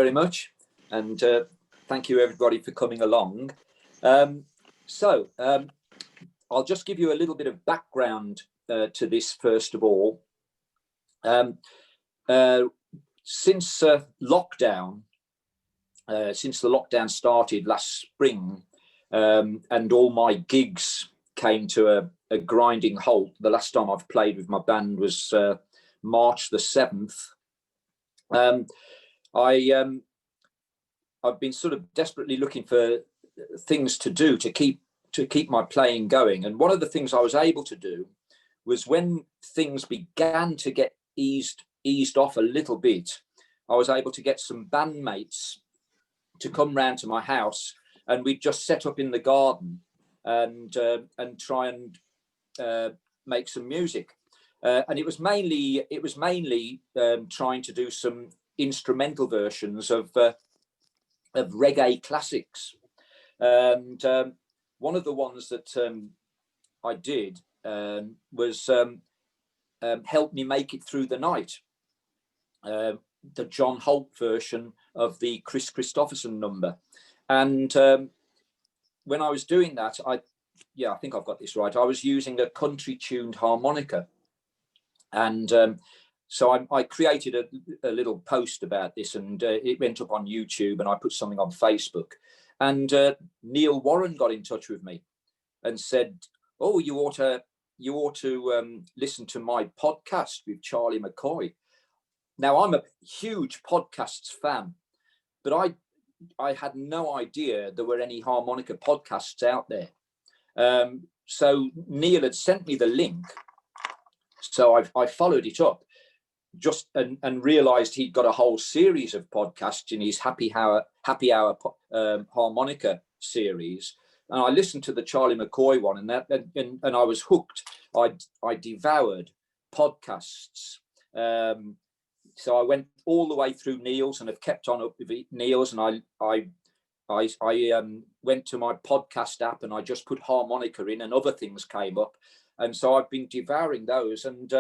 very much, and thank you everybody for coming along. I'll just give you a little bit of background to this first of all. Since the lockdown started last spring, and all my gigs came to a grinding halt. The last time I've played with my band was March the 7th. I've been sort of desperately looking for things to do to keep my playing going. And one of the things I was able to do was, when things began to get eased off a little bit, I was able to get some bandmates to come round to my house, and we'd just set up in the garden and try and make some music. And it was mainly trying to do some instrumental versions of reggae classics. And one of the ones that I did was Help Me Make It Through the Night, the John Holt version of the Chris Christopherson number. And when I was doing that, I think I've got this right, I was using a country tuned harmonica. And so I created a little post about this, and it went up on YouTube, and I put something on Facebook. And Neil Warren got in touch with me and said, "Oh, you ought to listen to my podcast with Charlie McCoy." Now, I'm a huge podcasts fan, but I had no idea there were any harmonica podcasts out there. So Neil had sent me the link. So I followed it up and realized he'd got a whole series of podcasts in his Happy Hour harmonica series. And I listened to the Charlie McCoy one, and I was hooked. I devoured podcasts. So I went all the way through Neil's, and have kept on up with Neil's. And I went to my podcast app, and I just put harmonica in, and other things came up. And so I've been devouring those, and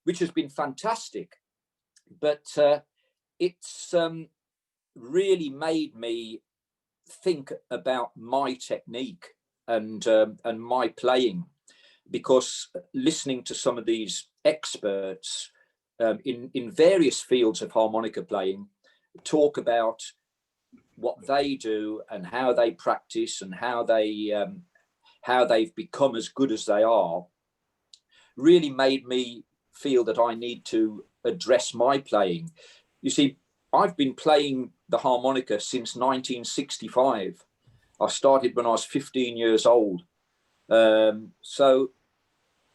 which has been fantastic. But it's really made me think about my technique and my playing, because listening to some of these experts in various fields of harmonica playing talk about what they do and how they practice and how they've become as good as they are, really made me feel that I need to address my playing. You see, I've been playing the harmonica since 1965. I started when I was 15 years old. And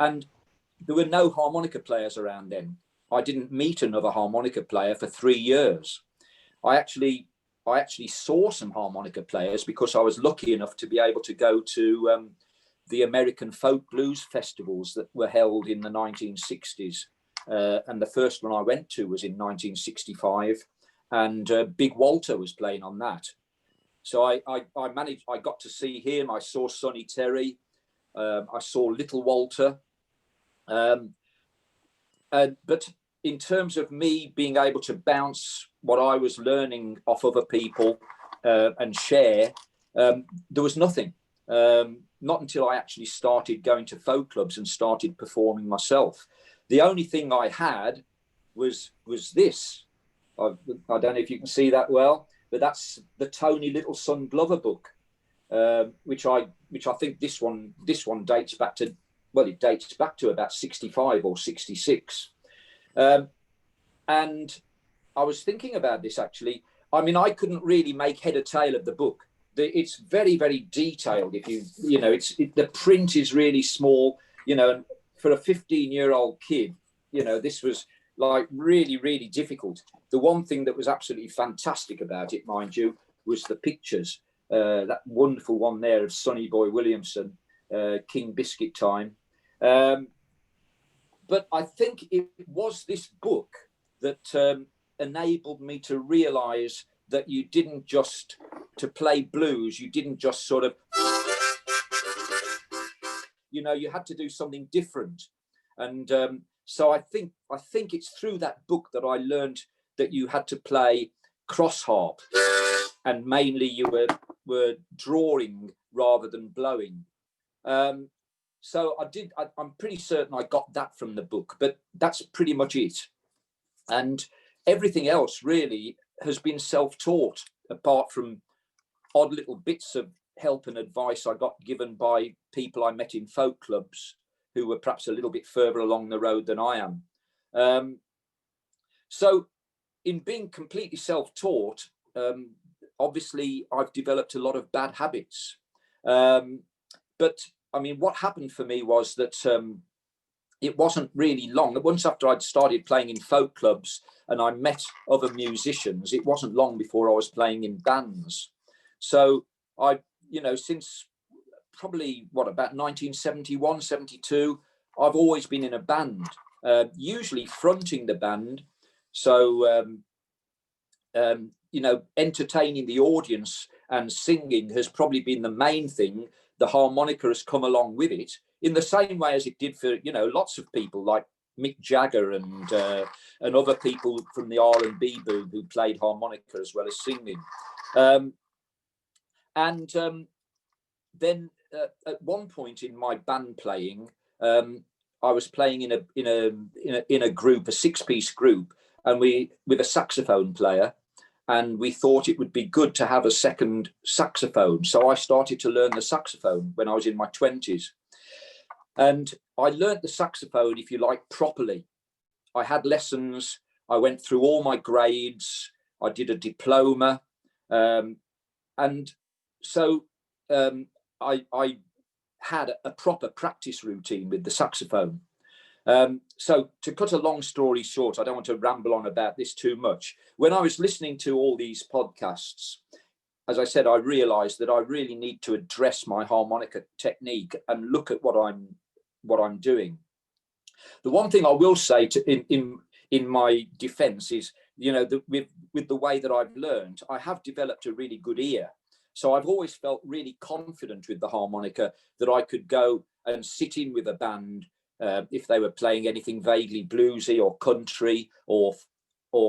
there were no harmonica players around then. I didn't meet another harmonica player for 3 years. I actually saw some harmonica players because I was lucky enough to be able to go to the American folk blues festivals that were held in the 1960s. And the first one I went to was in 1965, and Big Walter was playing on that. So I got to see him. I saw Sonny Terry. I saw Little Walter. But in terms of me being able to bounce what I was learning off other people and share, there was nothing. Not until I actually started going to folk clubs and started performing myself. The only thing I had was this. I don't know if you can see that well, but that's the Tony Littleson Glover book, which I think this one dates back to, well, it dates back to about 65 or 66. And I was thinking about this actually. I mean, I couldn't really make head or tail of the book. It's very, very detailed. The print is really small, and for a 15-year-old kid, this was like really, really difficult. The one thing that was absolutely fantastic about it, mind you, was the pictures. That wonderful one there of Sonny Boy Williamson, King Biscuit Time. But I think it was this book that enabled me to realize that you didn't just, to play blues, you didn't just sort of, you had to do something different. And so I think it's through that book that I learned that you had to play cross harp, and mainly you were drawing rather than blowing. So I'm pretty certain I got that from the book, but that's pretty much it. And everything else really has been self-taught, apart from odd little bits of help and advice I got given by people I met in folk clubs who were perhaps a little bit further along the road than I am. So in being completely self-taught, obviously I've developed a lot of bad habits. But I mean, what happened for me was that it wasn't really long. Once after I'd started playing in folk clubs and I met other musicians, it wasn't long before I was playing in bands. So I, since probably about 1971, 72, I've always been in a band, usually fronting the band. So, entertaining the audience and singing has probably been the main thing. The harmonica has come along with it in the same way as it did for, lots of people like Mick Jagger and other people from the R&B boom who played harmonica as well as singing. Then at one point in my band playing, I was playing in a group, a 6-piece group, and with a saxophone player, and we thought it would be good to have a second saxophone. So I started to learn the saxophone when I was in my 20s. And I learned the saxophone, if you like, properly. I had lessons. I went through all my grades. I did a diploma. And so I had a proper practice routine with the saxophone. So to cut a long story short, I don't want to ramble on about this too much. When I was listening to all these podcasts, as I said, I realized that I really need to address my harmonica technique and look at what I'm doing. The one thing I will say in my defense is, with the way that I've learned, I have developed a really good ear. So I've always felt really confident with the harmonica that I could go and sit in with a band if they were playing anything vaguely bluesy or country or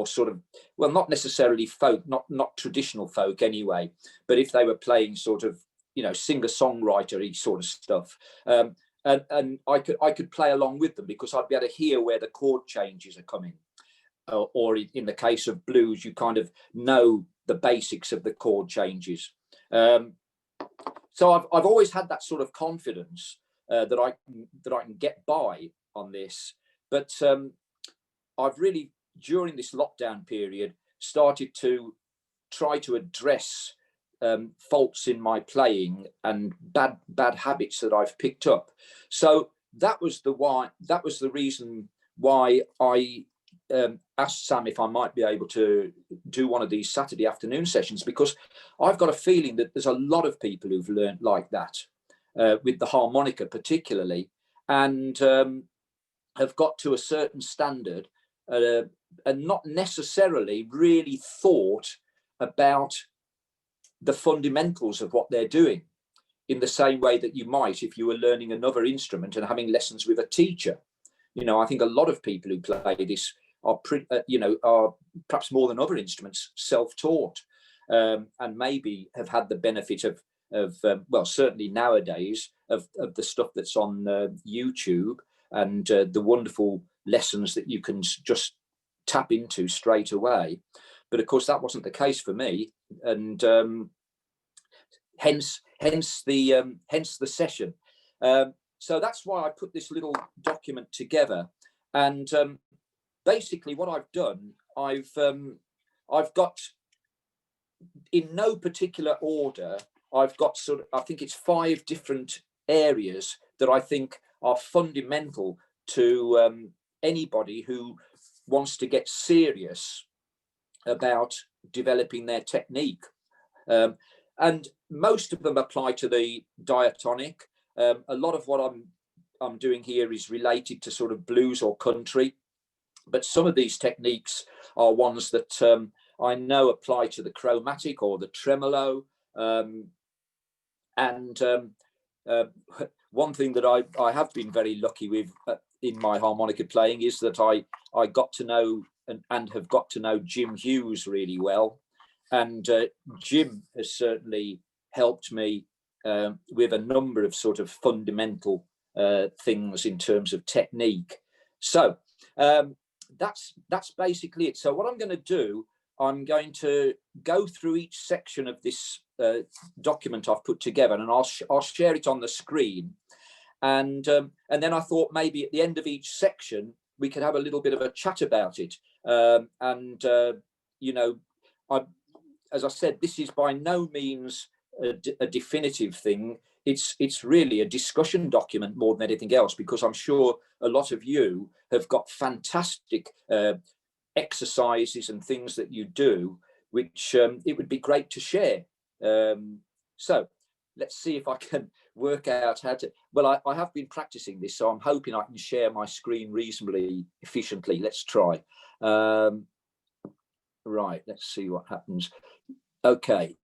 sort of, well, not necessarily folk, not traditional folk anyway, but if they were playing sort of, singer-songwriter-y sort of stuff. And I could play along with them because I'd be able to hear where the chord changes are coming. Or in the case of blues, you kind of know the basics of the chord changes. So I've always had that sort of confidence that I can get by on this, but I've really, during this lockdown period, started to try to address faults in my playing and bad habits that I've picked up. So that was the reason why I asked Sam if I might be able to do one of these Saturday afternoon sessions, because I've got a feeling that there's a lot of people who've learned like that with the harmonica particularly, and have got to a certain standard and not necessarily really thought about the fundamentals of what they're doing in the same way that you might if you were learning another instrument and having lessons with a teacher. I think a lot of people who play this are perhaps more than other instruments self-taught, and maybe have had the benefit of well, certainly nowadays of the stuff that's on YouTube and the wonderful lessons that you can just tap into straight away. But of course that wasn't the case for me, and hence the session. So that's why I put this little document together. And basically what I've done, I've got, in no particular order, I've got I think it's 5 different areas that I think are fundamental to anybody who wants to get serious about developing their technique. And most of them apply to the diatonic. A lot of what I'm doing here is related to sort of blues or country, but some of these techniques are ones that I know apply to the chromatic or the tremolo. One thing that I have been very lucky with in my harmonica playing is that I got to know and have got to know Jim Hughes really well. and Jim has certainly helped me with a number of sort of fundamental things in terms of technique. So that's basically it. So what I'm going to do, I'm going to go through each section of this document I've put together, and I'll share it on the screen. And then I thought maybe at the end of each section we could have a little bit of a chat about it. You know, as I said, this is by no means a definitive thing. It's really a discussion document more than anything else, because I'm sure a lot of you have got fantastic exercises and things that you do, which it would be great to share. So let's see if I can work out how to, well, I have been practicing this, so I'm hoping I can share my screen reasonably efficiently. Let's try. Right, let's see what happens. Okay.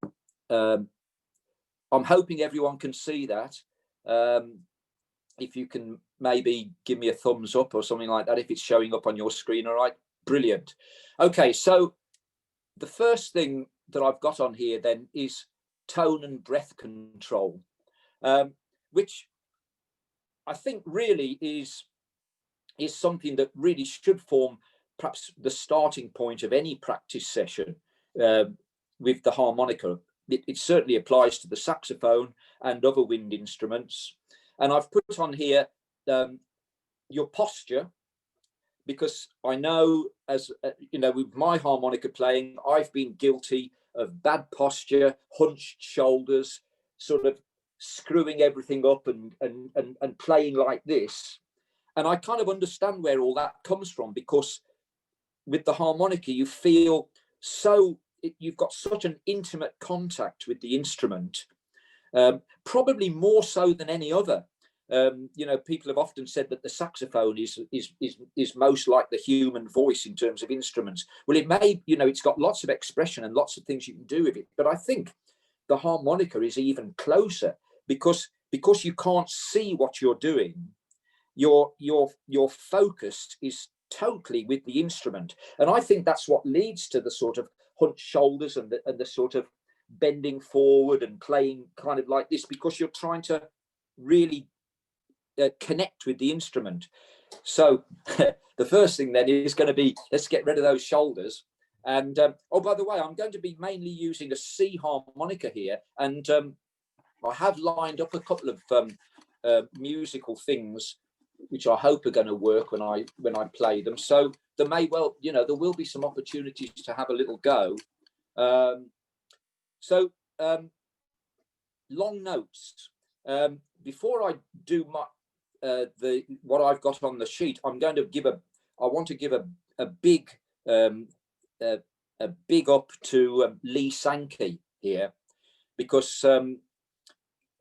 I'm hoping everyone can see that. If you can maybe give me a thumbs up or something like that, if it's showing up on your screen. All right, brilliant. Okay, so the first thing that I've got on here then is tone and breath control, which I think really is something that really should form perhaps the starting point of any practice session with the harmonica. It certainly applies to the saxophone and other wind instruments. And I've put on here your posture, because I know, as you know, with my harmonica playing, I've been guilty of bad posture, hunched shoulders, sort of screwing everything up and playing like this. And I kind of understand where all that comes from, because with the harmonica, you feel so, you've got such an intimate contact with the instrument, probably more so than any other. You know, people have often said that the saxophone is most like the human voice in terms of instruments. Well, it may, you know, it's got lots of expression and lots of things you can do with it, but I think the harmonica is even closer, because you can't see what you're doing. Your focus is totally with the instrument, and I think that's what leads to the sort of hunched shoulders and the sort of bending forward and playing kind of like this, because you're trying to really connect with the instrument. So the first thing then is going to be, let's get rid of those shoulders. And oh, by the way, I'm going to be mainly using a C harmonica here, and I have lined up a couple of musical things which I hope are going to work when I play them. So there may well, you know, there will be some opportunities to have a little go. So long notes. Before I do my what I've got on the sheet, I'm going to give I want to give a big up to Lee Sankey here, because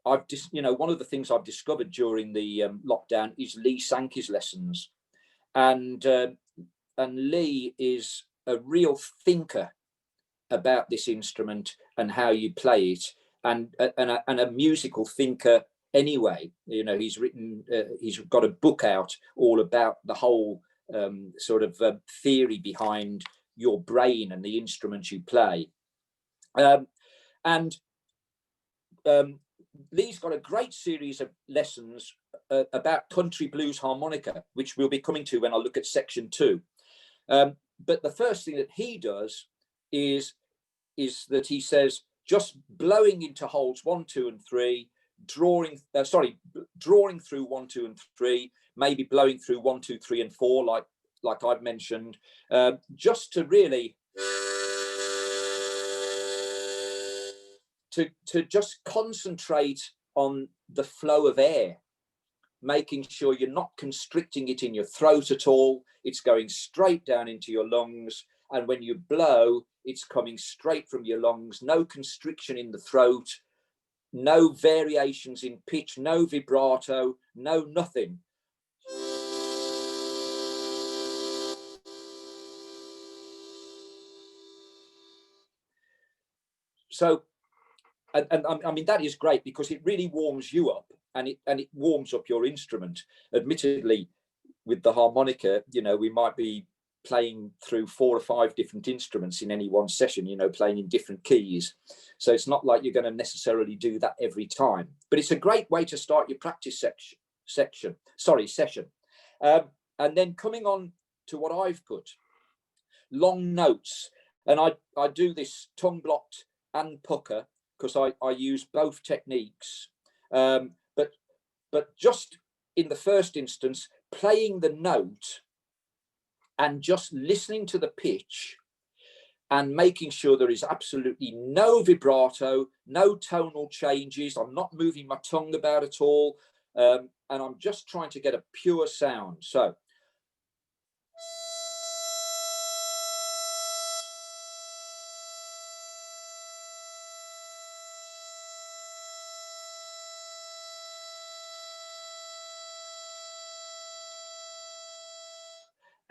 I've just, you know, one of the things I've discovered during the lockdown is Lee Sankey's lessons, and Lee is a real thinker about this instrument and how you play it, and a musical thinker anyway. You know, he's written, he's got a book out all about the whole sort of theory behind your brain and the instruments you play, and Lee's got a great series of lessons about country blues harmonica, which we'll be coming to when I look at section 2. But the first thing that he does is that he says, just blowing into holds 1, 2, and 3, drawing through 1, 2, and 3, maybe blowing through 1, 2, 3, and 4, like I've mentioned, just to really to just concentrate on the flow of air, making sure you're not constricting it in your throat at all. It's going straight down into your lungs, and when you blow, it's coming straight from your lungs. No constriction in the throat, no variations in pitch, no vibrato, no nothing. So, and I mean, that is great, because it really warms you up, and it warms up your instrument. Admittedly, with the harmonica, you know, we might be playing through 4 or 5 different instruments in any one session, you know, playing in different keys. So it's not like you're going to necessarily do that every time, but it's a great way to start your practice session. And then coming on to what I've put, long notes. And I do this tongue blocked and pucker because I use both techniques. But just in the first instance, playing the note and just listening to the pitch and making sure there is absolutely no vibrato, no tonal changes. I'm not moving my tongue about at all. And I'm just trying to get a pure sound. So.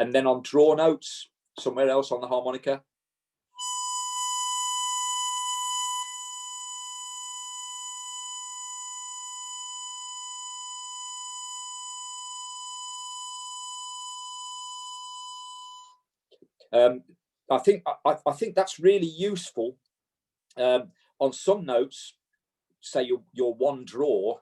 And then on draw notes, somewhere else on the harmonica. I think that's really useful on some notes. Say your one draw,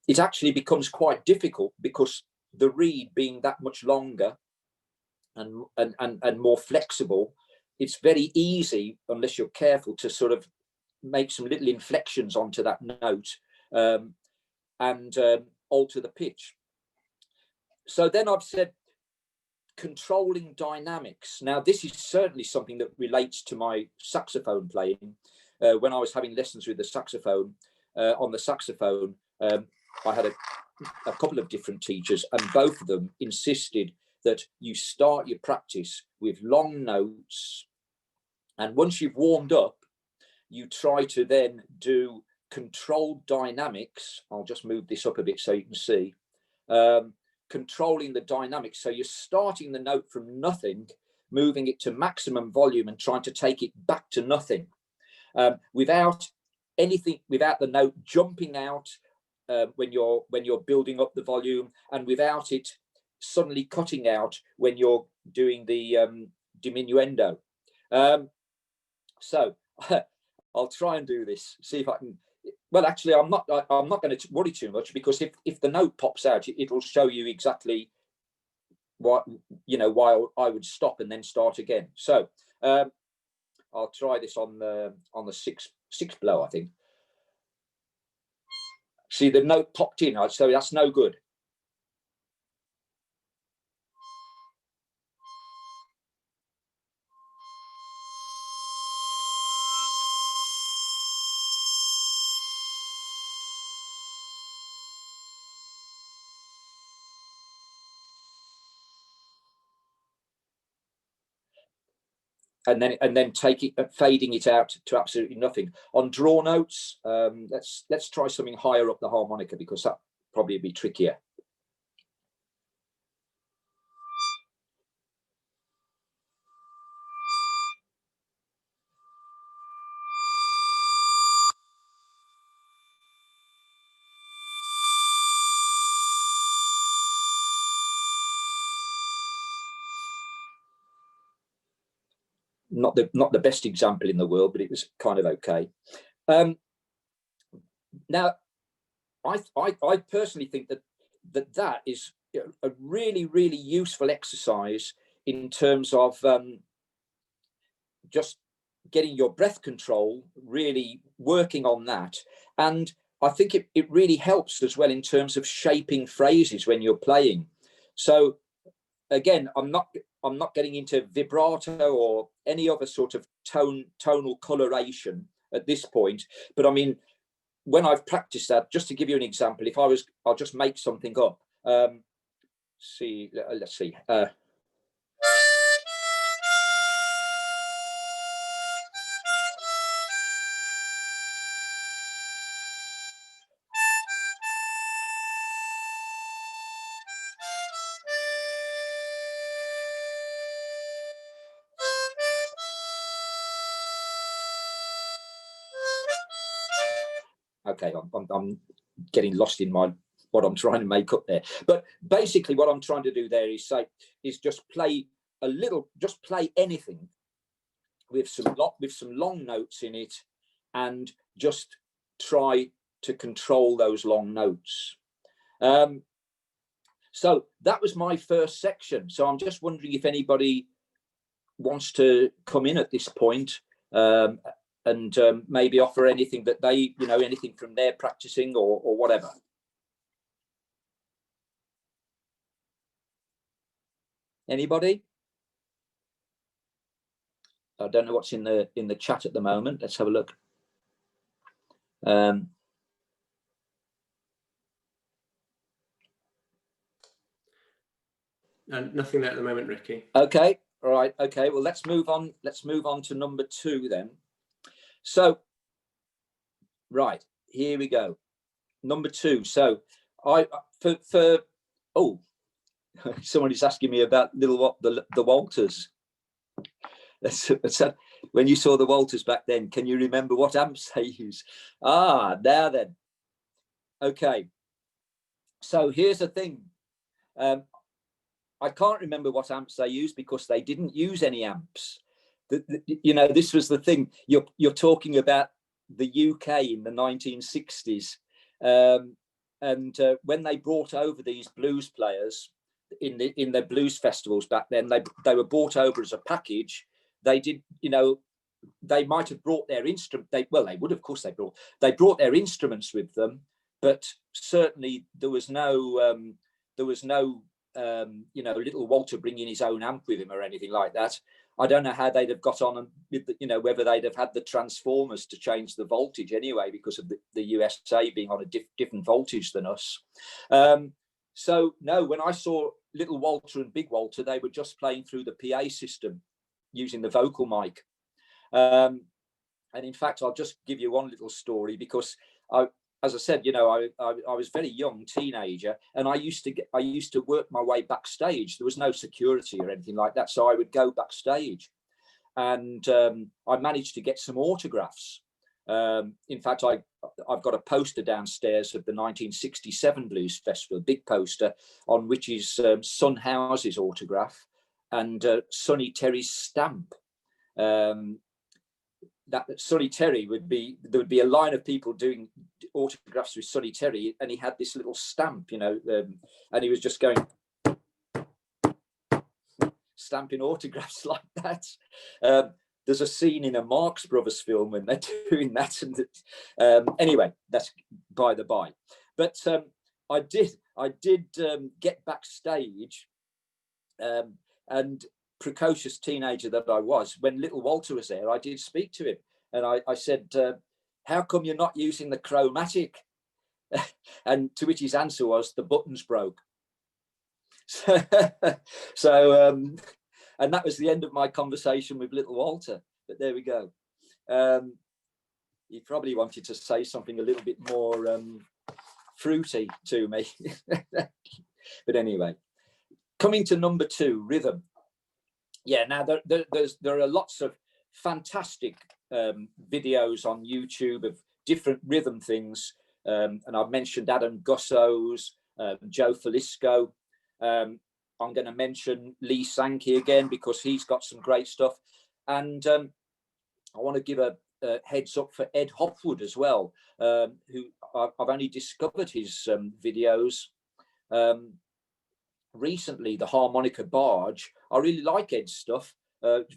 it actually becomes quite difficult because the reed being that much longer and more flexible, it's very easy, unless you're careful, to sort of make some little inflections onto that note and alter the pitch. So then I've said controlling dynamics. Now, this is certainly something that relates to my saxophone playing. When I was having lessons with the saxophone, on the saxophone, I had a couple of different teachers, and both of them insisted that you start your practice with long notes, and once you've warmed up, you try to then do controlled dynamics. I'll just move this up a bit so you can see. Controlling the dynamics. So you're starting the note from nothing, moving it to maximum volume and trying to take it back to nothing, without the note jumping out when you're building up the volume, and without it suddenly cutting out when you're doing the diminuendo. So I'll try and do this, see if I can. Well, actually, I'm not going to worry too much, because if the note pops out, it'll show you exactly why I would stop and then start again. So I'll try this on the sixth blow, I think. See, the note popped in, so that's no good. And then fading it out to absolutely nothing. On draw notes, let's try something higher up the harmonica, because that probably be trickier. Not the best example in the world, but it was kind of okay. Now, I personally think that is a really, really useful exercise in terms of just getting your breath control, really working on that. And I think it really helps as well in terms of shaping phrases when you're playing. So again, I'm not getting into vibrato or any other sort of tonal coloration at this point, but I mean, when I've practiced that, just to give you an example, I'll just make something up. Let's see. Okay, I'm getting lost in what I'm trying to make up there. But basically what I'm trying to do there is just play anything with some long notes in it, and just try to control those long notes. So that was my first section. So I'm just wondering if anybody wants to come in at this point, and maybe offer anything that they, anything from their practicing or whatever. Anybody? I don't know what's in the chat at the moment. Let's have a look. Nothing there at the moment, Ricky. Okay, all right. Okay, well, let's move on. Let's move on to number 2 then. So, right, here we go. Number 2. So, someone is asking me about the Walters. When you saw the Walters back then, can you remember what amps they use? Now then. Okay. So here's the thing. I can't remember what amps they used because they didn't use any amps. This was the thing. You're talking about the UK in the 1960s, and when they brought over these blues players in their blues festivals back then, they were brought over as a package. They did, they might have brought their instrument. They would, of course, they brought their instruments with them, but certainly there was no little Walter bringing his own amp with him or anything like that. I don't know how they'd have got on with, whether they'd have had the transformers to change the voltage anyway, because of the USA being on a different voltage than us. So no, when I saw little Walter and big Walter, they were just playing through the PA system using the vocal mic. And in fact, I'll just give you one little story, because as I said, I was very young, teenager, and I used to work my way backstage. There was no security or anything like that, so I would go backstage, and I managed to get some autographs. In fact, I've got a poster downstairs of the 1967 Blues Festival, a big poster on which is Son House's autograph and Sonny Terry's stamp. That Sonny Terry there would be a line of people doing autographs with Sonny Terry, and he had this little stamp, and he was just going stamping autographs like that. There's a scene in a Marx Brothers film when they're doing that, and anyway, that's by the by. But I did get backstage, and precocious teenager that I was, when little Walter was there, I did speak to him, and I said, how come you're not using the chromatic? And to which his answer was, the buttons broke. So and that was the end of my conversation with little Walter. But there we go. He probably wanted to say something a little bit more fruity to me. But anyway, coming to number 2, rhythm. Yeah, now there are lots of fantastic videos on YouTube of different rhythm things, and I've mentioned Adam Gusso's, Joe Falisco. I'm going to mention Lee Sankey again, because he's got some great stuff, and I want to give a heads up for Ed Hopwood as well, who I've only discovered his videos recently, the Harmonica Barge. I really like Ed's stuff.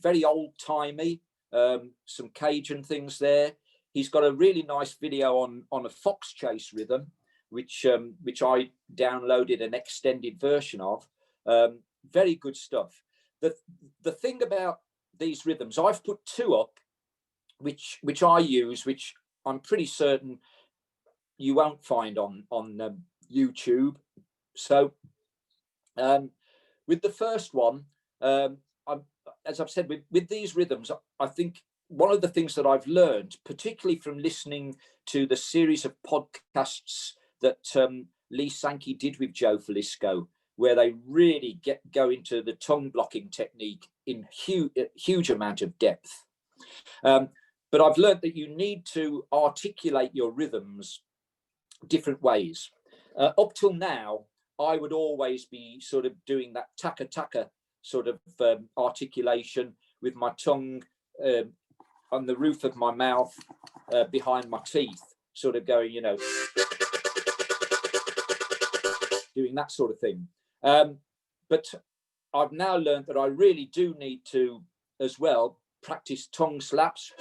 Very old-timey, some Cajun things there. He's got a really nice video on a fox chase rhythm, which I downloaded an extended version of. Very good stuff. The thing about these rhythms, I've put 2 up, which I use, which I'm pretty certain you won't find on YouTube. So with the first one, as I've said, with these rhythms, I think one of the things that I've learned, particularly from listening to the series of podcasts that Lee Sankey did with Joe Falisco, where they really go into the tongue blocking technique in huge amount of depth. but I've learned that you need to articulate your rhythms different ways. Up till now, I would always be sort of doing that taka taka sort of articulation with my tongue on the roof of my mouth, behind my teeth, sort of going, you know, doing that sort of thing. But I've now learned that I really do need to, as well, practice tongue slaps,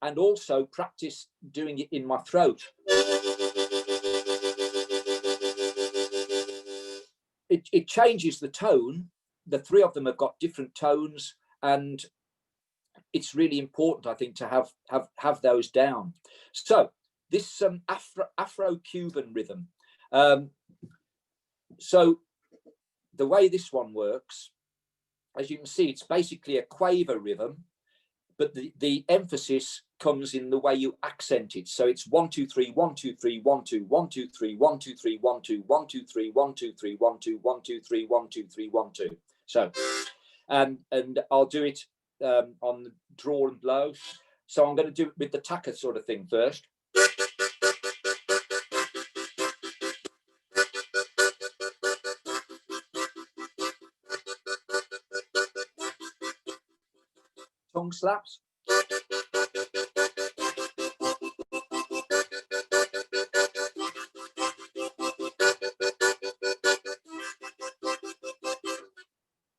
and also practice doing it in my throat. It changes the tone. The three of them have got different tones, and it's really important, I think, to have those down. So this Afro-Cuban rhythm. So the way this one works, as you can see, it's basically a quaver rhythm, but the emphasis comes in the way you accent it. So it's 1 2 3 1 2 3 1 2 1 2 3 1 2 3 1 2 1 2 3 1 2 3 1 2 1 2 3 1 2 3 1 2. So and I'll do it on the draw and blow. So I'm going to do it with the taka sort of thing first. Tongue slaps.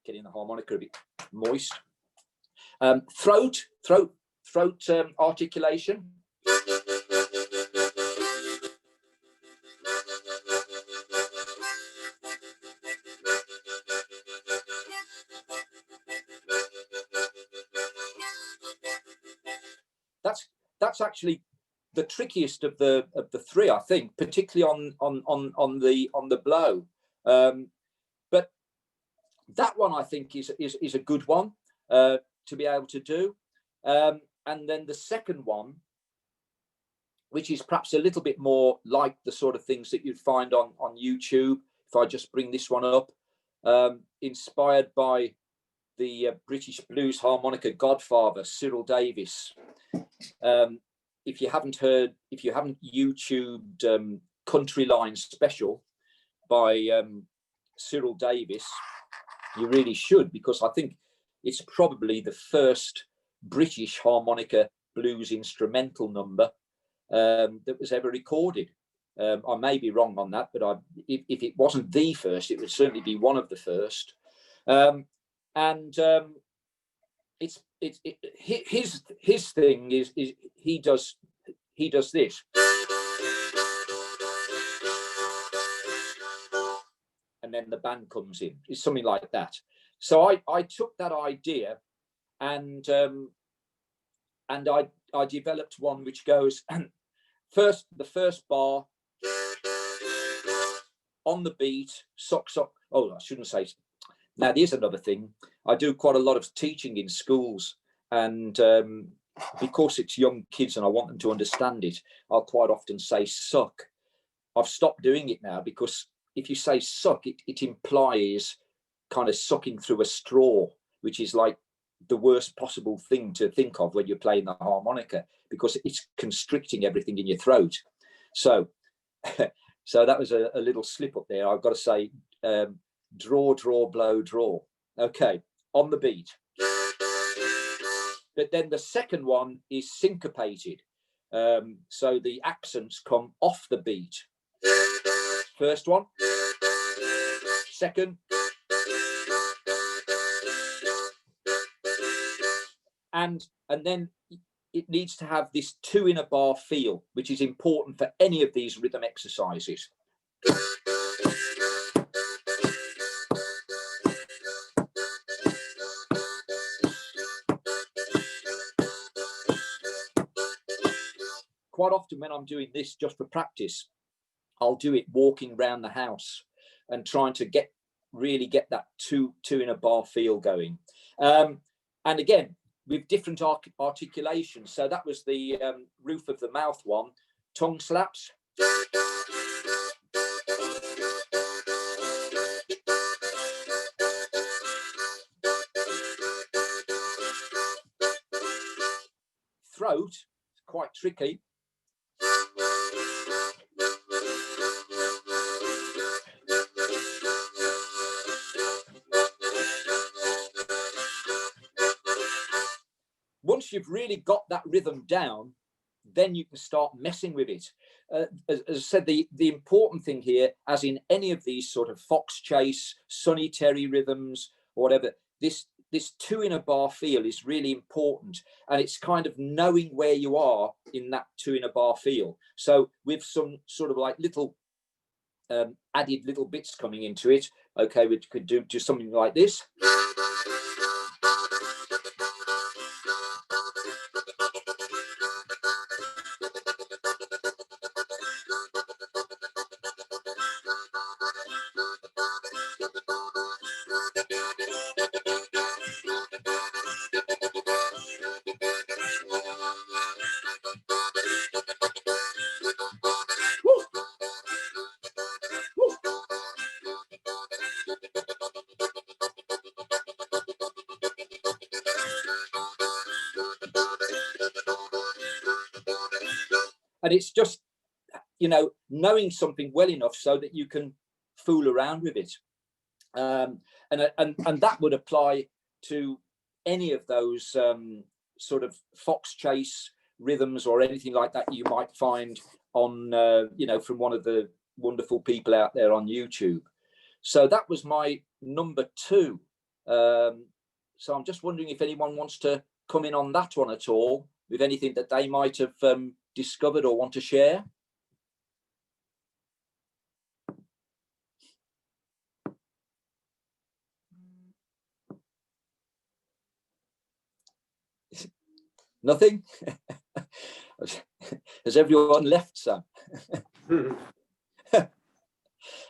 Getting the harmonica a bit moist. Throat articulation. That's actually the trickiest of the three, I think, particularly on the blow. But that one, I think, is a good one to be able to do. And then the second one, which is perhaps a little bit more like the sort of things that you'd find on YouTube. If I just bring this one up, inspired by the British blues harmonica godfather, Cyril Davis. If you haven't YouTubed Country Line Special by Cyril Davis, you really should, because I think it's probably the first British harmonica blues instrumental number that was ever recorded. I may be wrong on that, but if it wasn't the first, it would certainly be one of the first. His thing is he does this, and then the band comes in. It's something like that. So I took that idea and I developed one which goes first, the first bar on the beat, sock. Oh, I shouldn't say. Now, there's another thing. I do quite a lot of teaching in schools, and because it's young kids and I want them to understand it, I'll quite often say suck. I've stopped doing it now, because if you say suck, it implies kind of sucking through a straw, which is like the worst possible thing to think of when you're playing the harmonica, because it's constricting everything in your throat. So so that was a little slip up there. I've got to say, draw, draw, blow, draw. Okay, on the beat. But then the second one is syncopated. So the accents come off the beat. First one, second, and then it needs to have this 2 in a bar feel, which is important for any of these rhythm exercises. Quite often when I'm doing this just for practice, I'll do it walking around the house and trying to really get that two in a bar feel going. And again, with different articulations. So that was the roof of the mouth one, tongue slaps. throat. It's quite tricky. Once you've really got that rhythm down, then you can start messing with it. As I said, the important thing here, as in any of these sort of fox chase, Sonny Terry rhythms, or whatever, this 2 in a bar feel is really important, and it's kind of knowing where you are in that 2 in a bar feel. So with some sort of like little added little bits coming into it, okay, we could do just something like this. And it's just, you know, knowing something well enough so that you can fool around with it. And that would apply to any of those sort of fox chase rhythms or anything like that you might find on, you know, from one of the wonderful people out there on YouTube. So that was my number 2. So I'm just wondering if anyone wants to come in on that one at all, with anything that they might have discovered or want to share. Nothing? Has everyone left, Sam?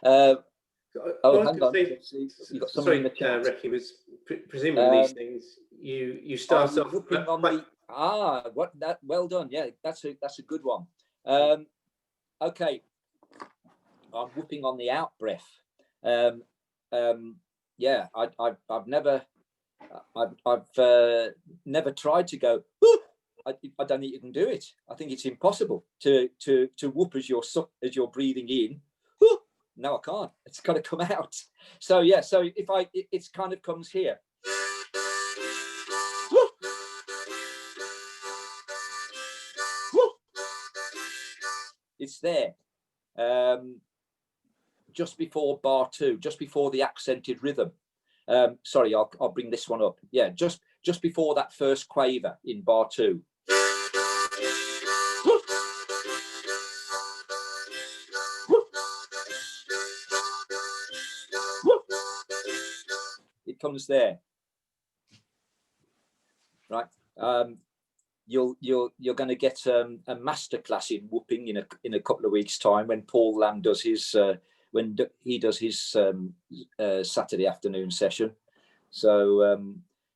Oh, hang on. You got something in the chat. Ricky, was presumably these things you start off on the well done. Yeah, that's a good one. Okay, I'm whooping on the out breath. Yeah, I've never tried to go. I don't think you can do it. I think it's impossible to whoop as you're breathing in. No, I can't. It's got to come out. So yeah, so if it's kind of comes here. It's there. Just before bar 2, just before the accented rhythm. Sorry, I'll bring this one up. Yeah, just before that first quaver in bar 2. It comes there, right? You're going to get a masterclass in whooping in a couple of weeks' time when Paul Lamb does his when he does his Saturday afternoon session. So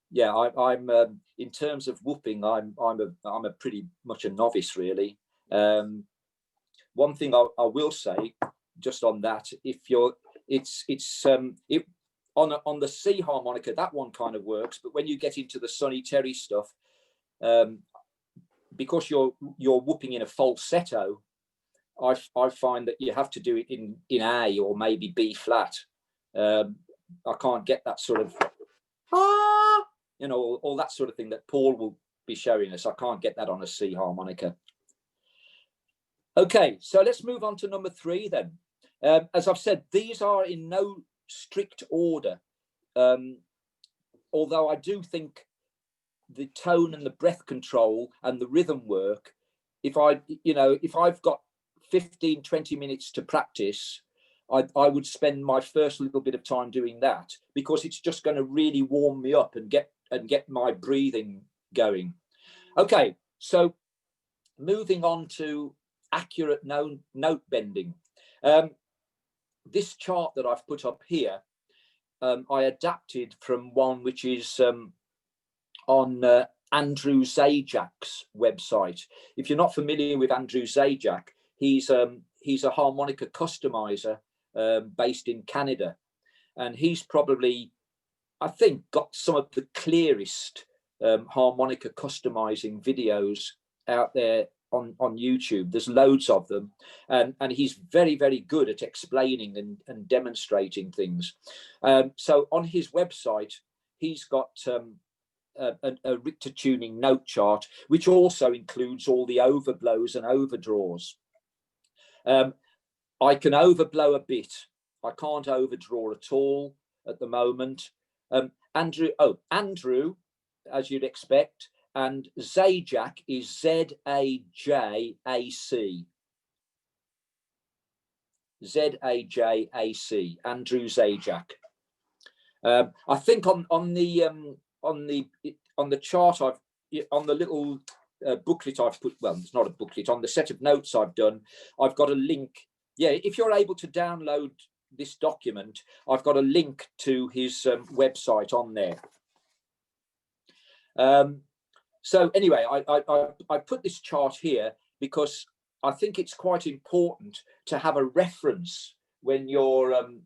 yeah, I'm in terms of whooping, I'm a pretty much a novice really. One thing I will say just on that, if you're on the C harmonica, that one kind of works, but when you get into the Sonny Terry stuff, because you're whooping in a falsetto, I find that you have to do it in A or maybe B flat. I can't get that sort of you know, all that sort of thing that Paul will be showing us. I can't get that on a C harmonica. Okay, so let's move on to number 3 then. As I've said, these are in no strict order, although I do think the tone and the breath control and the rhythm work, if I've got 15-20 minutes to practice, I would spend my first little bit of time doing that, because it's just going to really warm me up and get my breathing going. Okay, so moving on to accurate note bending. This chart that I've put up here, I adapted from one which is on Andrew Zajak's website. If you're not familiar with Andrew Zajak, he's a harmonica customizer based in Canada, and he's probably, I think, got some of the clearest harmonica customizing videos out there on YouTube. There's loads of them, and he's very, very good at explaining and demonstrating things. So on his website, he's got a Richter tuning note chart, which also includes all the overblows and overdraws. I can overblow a bit. I can't overdraw at all at the moment. Andrew, as you'd expect, and Zajac is Z-A-J-A-C. Z-A-J-A-C, Andrew Zajac. I think on the chart on the little booklet I've put, well, it's not a booklet, on the set of notes I've done, I've got a link. Yeah, if you're able to download this document, I've got a link to his website on there. So anyway, I put this chart here because I think it's quite important to have a reference when you're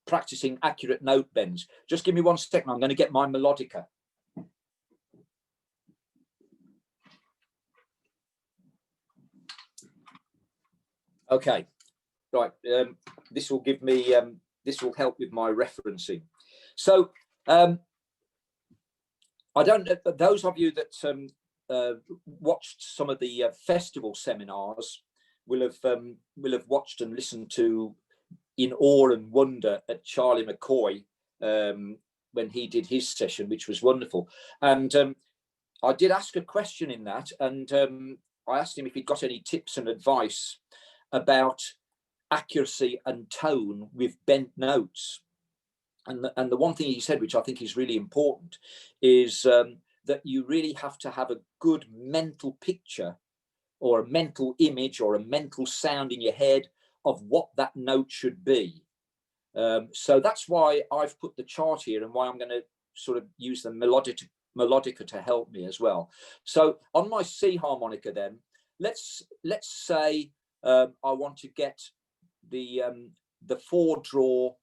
practicing accurate note bends. Just give me 1 second. I'm going to get my melodica. Okay, right. This will give me. This will help with my referencing. So. I don't know, those of you that watched some of the festival seminars will have watched and listened to in awe and wonder at Charlie McCoy when he did his session, which was wonderful. And I did ask a question in that, and I asked him if he'd got any tips and advice about accuracy and tone with bent notes. And the one thing he said, which I think is really important, is that you really have to have a good mental picture or a mental image or a mental sound in your head of what that note should be. So that's why I've put the chart here and why I'm going to sort of use the melodica to help me as well. So on my C harmonica then, let's say I want to get the 4-draw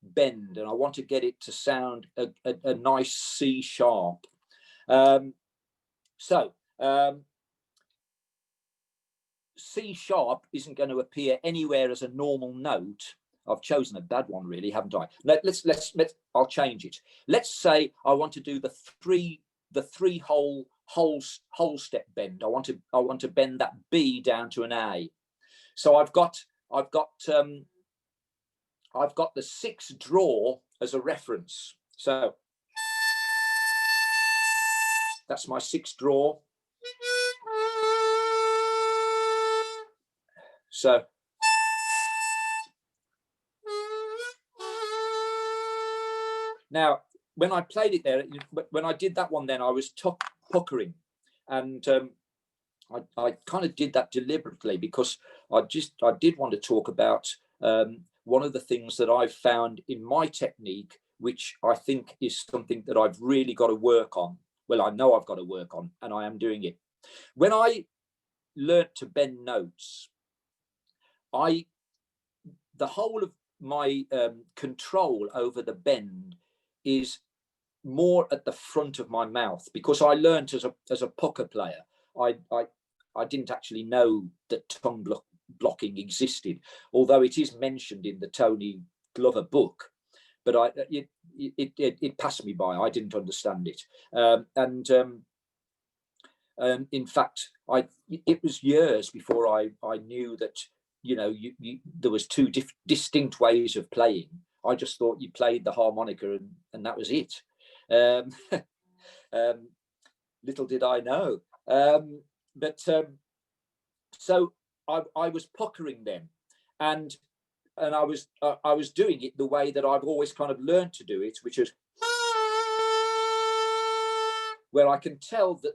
bend, and I want to get it to sound a nice C sharp. C sharp isn't going to appear anywhere as a normal note. I've chosen a bad one, really, haven't I? Let's I'll change it. Let's say I want to do the three whole step bend. I want to bend that B down to an A. So I've got the 6th draw as a reference. So that's my 6th draw. So now when I played it there, when I did that one, then I was puckering, and I kind of did that deliberately because I did want to talk about one of the things that I've found in my technique, which I think is something that I've really got to work on. Well, I know I've got to work on, and I am doing it. When I learnt to bend notes, the whole of my control over the bend is more at the front of my mouth, because I learnt as a pucker player. I didn't actually know that tongue blocking existed, although it is mentioned in the Tony Glover book, but it passed me by. I didn't understand it, in fact, it was years before I knew that, you know, there was 2 distinct ways of playing. I just thought you played the harmonica and that was it. Little did I know. So I was puckering then, and I was doing it the way that I've always kind of learned to do it, which is where I can tell that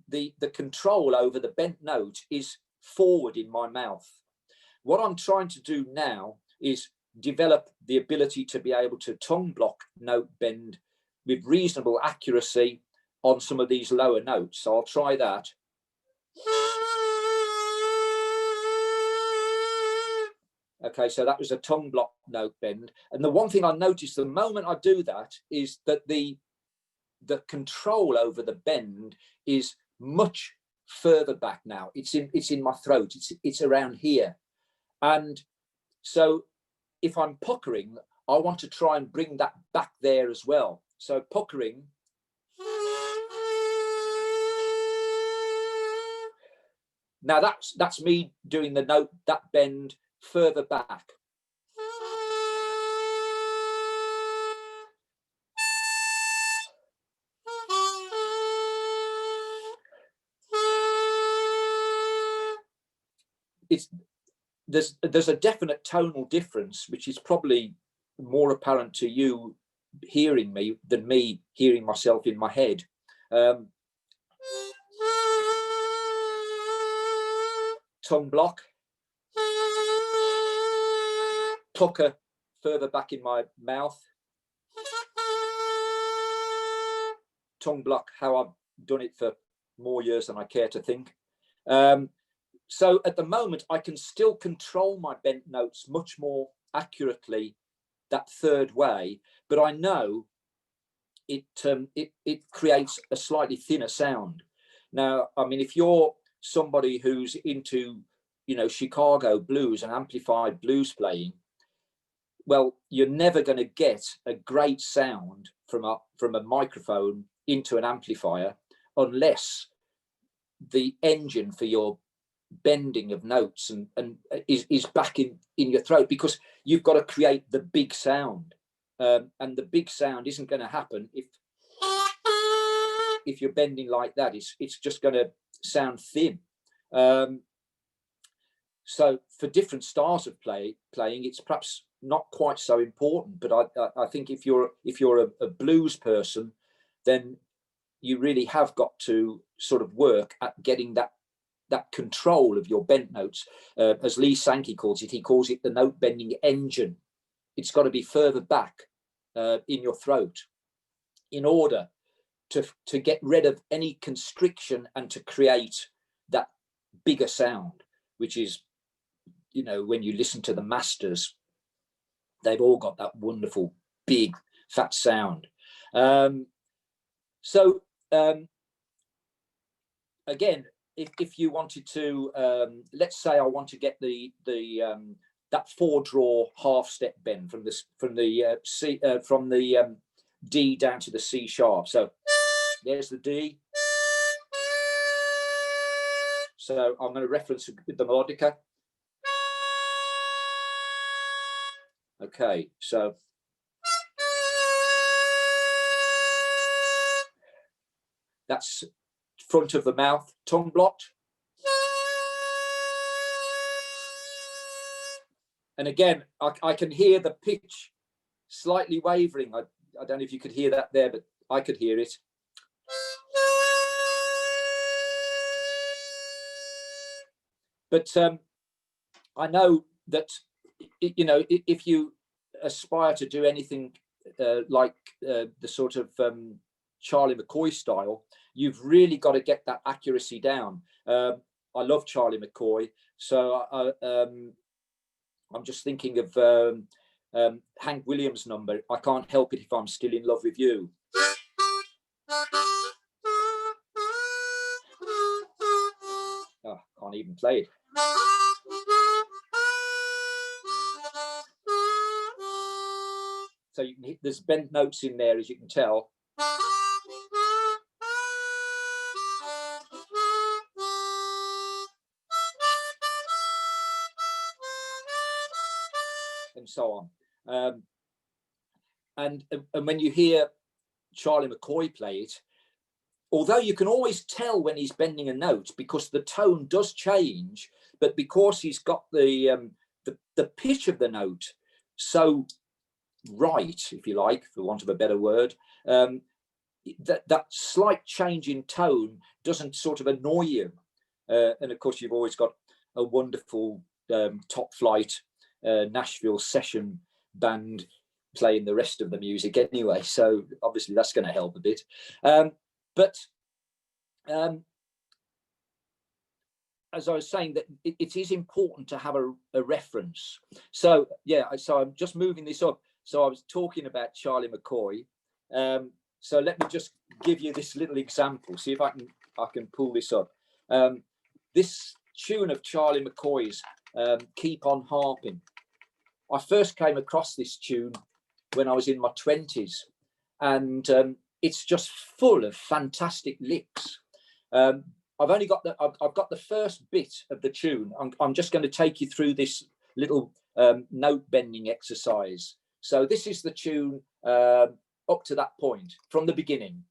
the control over the bent note is forward in my mouth. What I'm trying to do now is develop the ability to be able to tongue block note bend with reasonable accuracy on some of these lower notes. So I'll try that. Okay, so that was a tongue block note bend. And the one thing I noticed the moment I do that is that the control over the bend is much further back now. It's in my throat. It's around here. And so if I'm puckering, I want to try and bring that back there as well. So puckering. Now that's me doing the note, that bend further back. There's a definite tonal difference, which is probably more apparent to you hearing me than me hearing myself in my head. Tongue block, pucker further back in my mouth, tongue block, how I've done it for more years than I care to think. So at the moment, I can still control my bent notes much more accurately that third way, but I know it creates a slightly thinner sound. Now, I mean, if you're somebody who's into, you know, Chicago blues and amplified blues playing, well, you're never going to get a great sound from a microphone into an amplifier unless the engine for your bending of notes and is back in your throat, because you've got to create the big sound, and the big sound isn't going to happen if you're bending like that. It's just going to sound thin. So for different styles of playing, it's perhaps not quite so important, but I think if you're a blues person, then you really have got to sort of work at getting that control of your bent notes. As Lee Sankey calls it, he calls it the note bending engine. It's got to be further back in your throat in order to get rid of any constriction and to create that bigger sound, which is, you know, when you listen to the masters, they've all got that wonderful big fat sound. Again, if you wanted to, let's say I want to get that 4-draw half step bend from the D down to the C sharp. So there's the D. So I'm going to reference with the melodica. Okay, so that's front of the mouth, tongue blocked. And again, I can hear the pitch slightly wavering. I don't know if you could hear that there, but I could hear it. But I know that, you know, if you aspire to do anything like the sort of Charlie McCoy style, you've really got to get that accuracy down. I love Charlie McCoy, so I'm just thinking of Hank Williams' number, I Can't Help It If I'm Still in Love with You. Oh, can't even play it. So you can hit, there's bent notes in there, as you can tell. And so on. And when you hear Charlie McCoy play it, although you can always tell when he's bending a note because the tone does change, but because he's got the pitch of the note so right, if you like, for want of a better word, that slight change in tone doesn't sort of annoy you. And of course, you've always got a wonderful top flight Nashville session band playing the rest of the music anyway, so obviously that's going to help a bit. But as I was saying, that it is important to have a reference. So yeah, so I'm just moving this up. So I was talking about Charlie McCoy. So let me just give you this little example. See if I can I can pull this up. This tune of Charlie McCoy's, Keep On Harping. I first came across this tune when I was in my 20s, and it's just full of fantastic licks. I've only got I've got the first bit of the tune. I'm just going to take you through this little note bending exercise. So this is the tune up to that point from the beginning.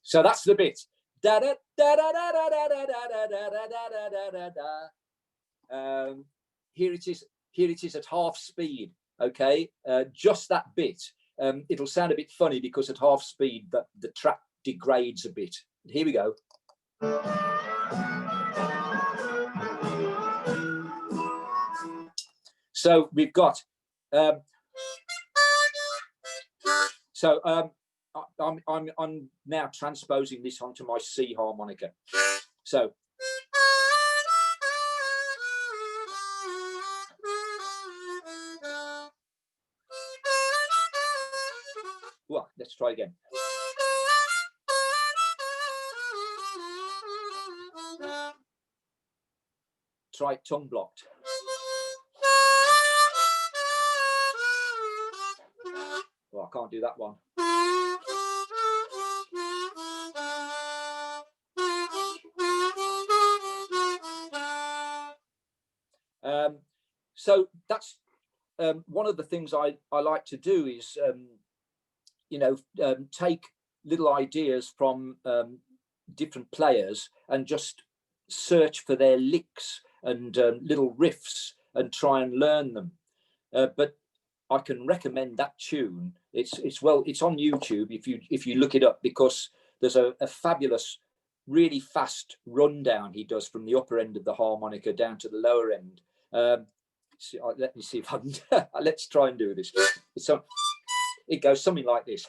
So that's the bit. Da da da da da da da da da da da da da. Here it is. Here it is at half speed. Okay, just that bit. It'll sound a bit funny because at half speed the track degrades a bit. Here we go. So we've got. I'm now transposing this onto my C harmonica. So. Well, let's try again. Try tongue blocked. Well, I can't do that one. So that's one of the things I like to do is, take little ideas from different players and just search for their licks and little riffs and try and learn them. But I can recommend that tune. It's on YouTube if you look it up, because there's a fabulous, really fast rundown he does from the upper end of the harmonica down to the lower end. Let me see if I can. Let's try and do this. It goes something like this.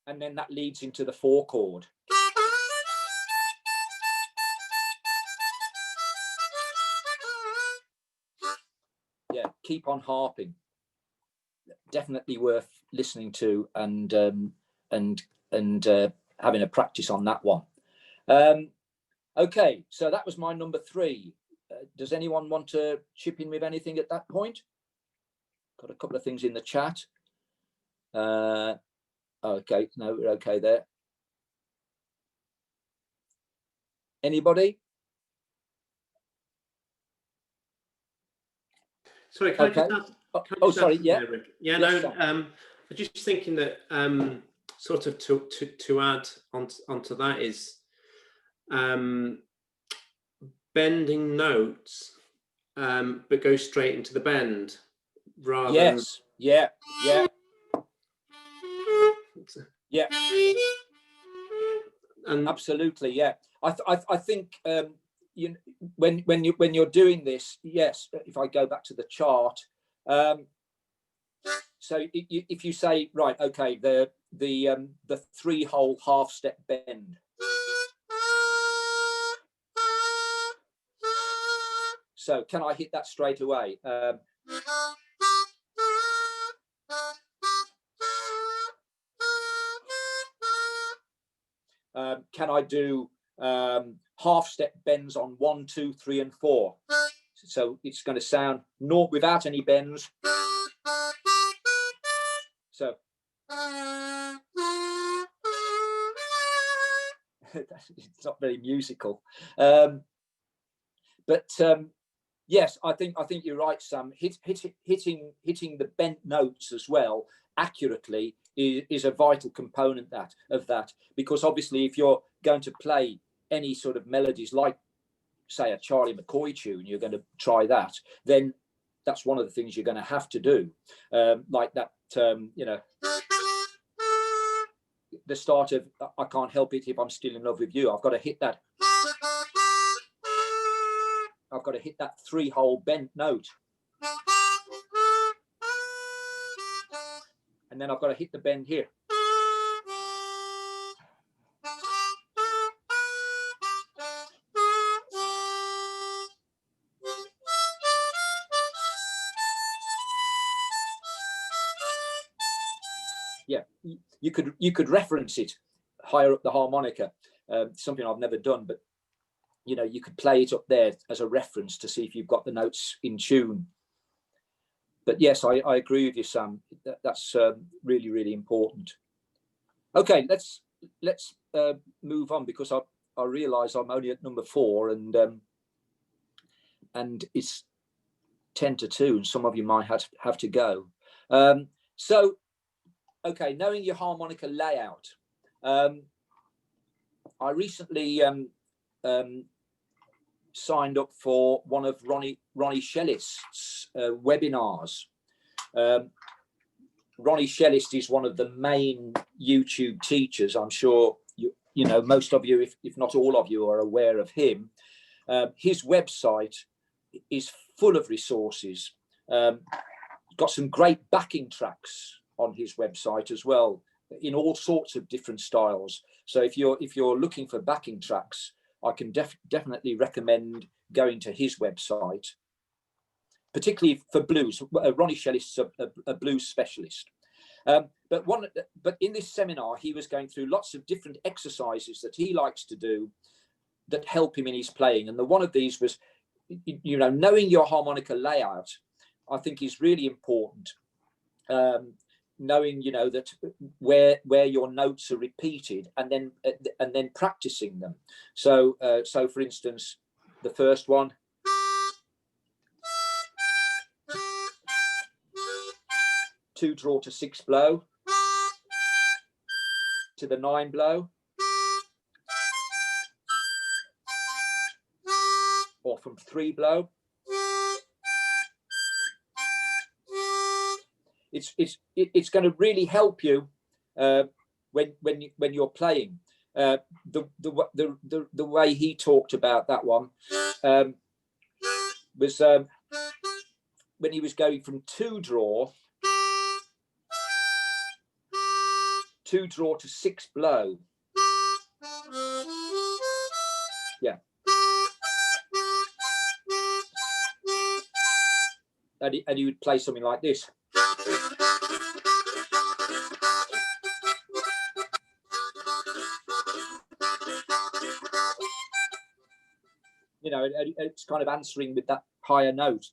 And then that leads into the 4 chord. Yeah, Keep On Harping. Definitely worth listening to and having a practice on that one. Okay, so that was my number 3. Does anyone want to chip in with anything at that point? Got a couple of things in the chat. Okay, no, we're okay there. Anybody? Sorry, can I just ask, sorry, yeah. there, Rick? Yeah, yes, no, I'm just thinking that sort of to add onto that is bending notes, but go straight into the bend rather than... Yeah. And absolutely, yeah. I think when you're doing this, yes. If I go back to the chart, so if you say, right, okay, the 3-hole half-step bend. So can I hit that straight away? Can I do half-step bends on 1, 2, 3, and 4? So it's going to sound naught without any bends. So it's not very musical, but yes, I think you're right, Sam. Hitting the bent notes as well accurately is a vital component of that, because obviously if you're going to play any sort of melodies like, say, a Charlie McCoy tune, you're going to try that, then that's one of the things you're going to have to do, like that, the start of I Can't Help It If I'm Still in Love with You. I've got to hit that. I've got to hit that 3-hole bent note. And then I've got to hit the bend here. Yeah, you could reference it higher up the harmonica. Something I've never done, but you know, you could play it up there as a reference to see if you've got the notes in tune. But yes, I agree with you, Sam. That's really, really important. Okay, let's move on, because I realise I'm only at number 4, and it's 10 to 2, and some of you might have to go. So, okay, knowing your harmonica layout. I recently signed up for one of Ronnie Shellist's webinars. Ronnie Shellist is one of the main YouTube teachers. I'm sure you know, most of you, if not all of you, are aware of him. His website is full of resources. Got some great backing tracks on his website as well, in all sorts of different styles. So if you're looking for backing tracks, I can definitely recommend going to his website, particularly for blues. Ronnie Shellist's a blues specialist. But in this seminar, he was going through lots of different exercises that he likes to do that help him in his playing. And one of these was, you know, knowing your harmonica layout, I think is really important. Knowing, you know, that where your notes are repeated, and then practicing them. So for instance, the first one, two draw to 6 blow, to the 9 blow, or from 3 blow. It's going to really help you when you're playing. The way he talked about that one was when he was going from 2 draw to 6 blow. Yeah. And he would play something like this. You know, it's kind of answering with that higher note.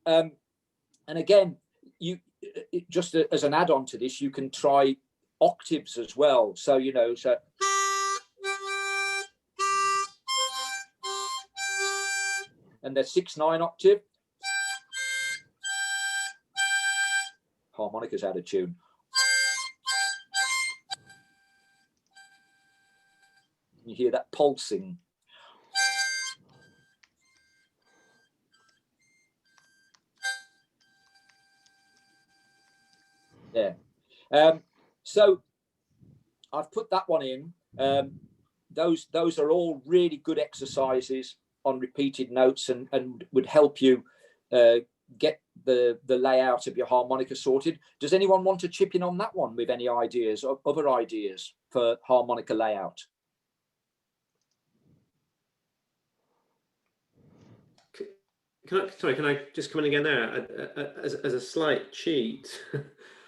And again, just as an add-on to this, you can try octaves as well. So, you know, and the 6/9 octave. Harmonica's out of tune. You hear that pulsing. Yeah. So I've put that one in. Those are all really good exercises on repeated notes, and would help you get the layout of your harmonica sorted. Does anyone want to chip in on that one with any ideas or other ideas for harmonica layout? Can I just come in again there as a slight cheat?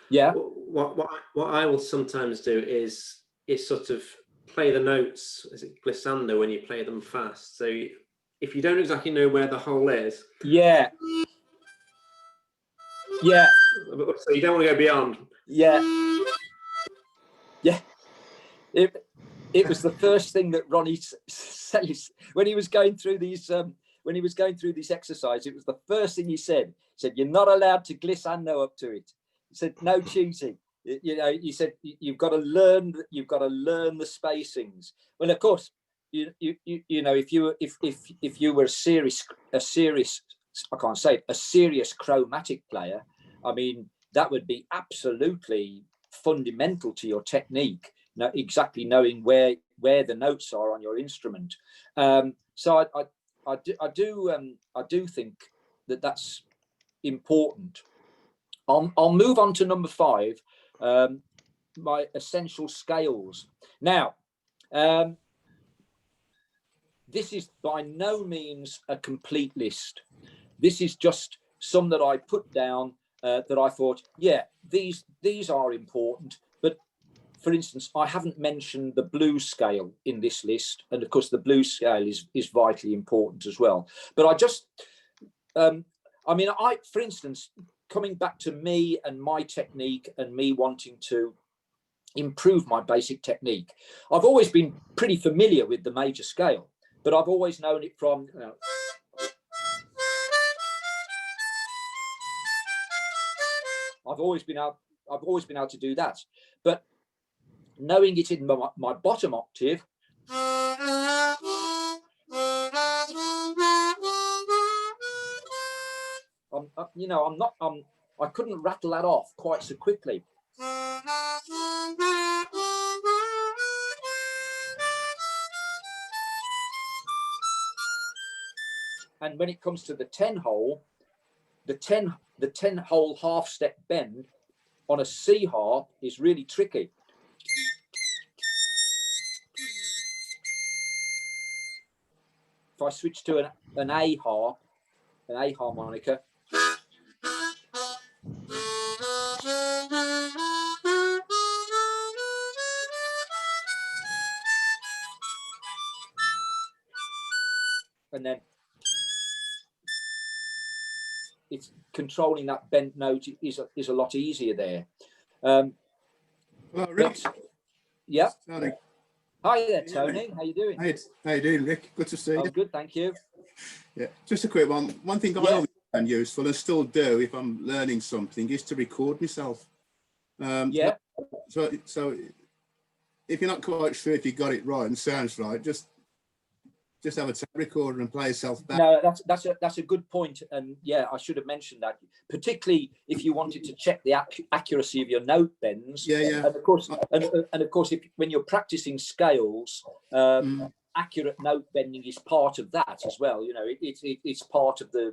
Yeah. What I will sometimes do is sort of play the notes as a glissando when you play them fast. So if you don't exactly know where the hole is, yeah, so you don't want to go beyond. Yeah. It was the first thing that Ronnie says when he was going through these this exercise. It was the first thing he said. He said, "You're not allowed to glissando up to it." He said, "No cheating." You know, he said, "You've got to learn the spacings." Well, of course, you know, if you were a serious I can't say it, a serious chromatic player, I mean, that would be absolutely fundamental to your technique. Exactly knowing where the notes are on your instrument. So I do think that that's important. I'll move on to number 5, my essential scales. Now, this is by no means a complete list. This is just some that I put down that I thought, yeah, these are important. But for instance, I haven't mentioned the blues scale in this list, and of course the blues scale is vitally important as well. But I just, I mean, for instance, coming back to me and my technique and me wanting to improve my basic technique, I've always been pretty familiar with the major scale, but I've always known it from, you know, I've always been able to do that. But knowing it in my bottom octave, you know, I couldn't rattle that off quite so quickly. And when it comes to the 10 hole, the 10 hole half step bend on a C harp is really tricky. If I switch to an A harp, an A harmonica, and then it's controlling that bent note is a lot easier there. Well, Rick. But, yeah. Tony. Hi there, Tony. How you doing? How you doing, Rick? Good to see you. I'm good, thank you. Yeah, just a quick one. One thing I always found useful and still do if I'm learning something is to record myself. Yeah. So if you're not quite sure if you got it right and sounds right, just have a tape recorder and play yourself back. No, that's a good point, and yeah, I should have mentioned that. Particularly if you wanted to check the accuracy of your note bends. Yeah, yeah. And of course, when you're practicing scales, accurate note bending is part of that as well. You know, it's part of the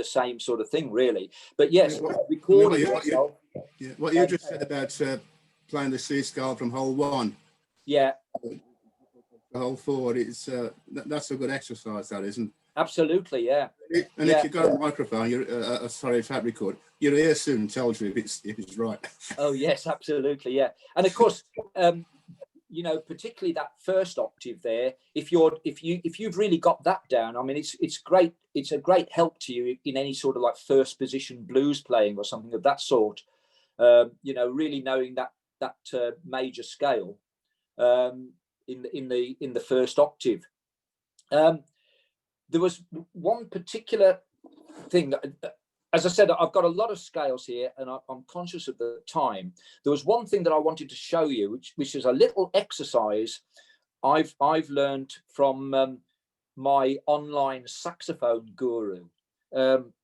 same sort of thing, really. But yes, recording yourself. Yeah, what you just said about playing the C scale from hole 1. Yeah. The whole forward, it's that's a good exercise, that isn't? Absolutely, yeah. And if you've got a microphone, a tape record, your ear soon tells you if it's right. Oh yes, absolutely, yeah. And of course, you know, particularly that first octave there, if you've really got that down, I mean, it's great. It's a great help to you in any sort of like first position blues playing or something of that sort. You know, really knowing that major scale. In the first octave. There was one particular thing that, as I said, I've got a lot of scales here and I'm conscious of the time. There was one thing that I wanted to show you, which is a little exercise I've learned from my online saxophone guru. On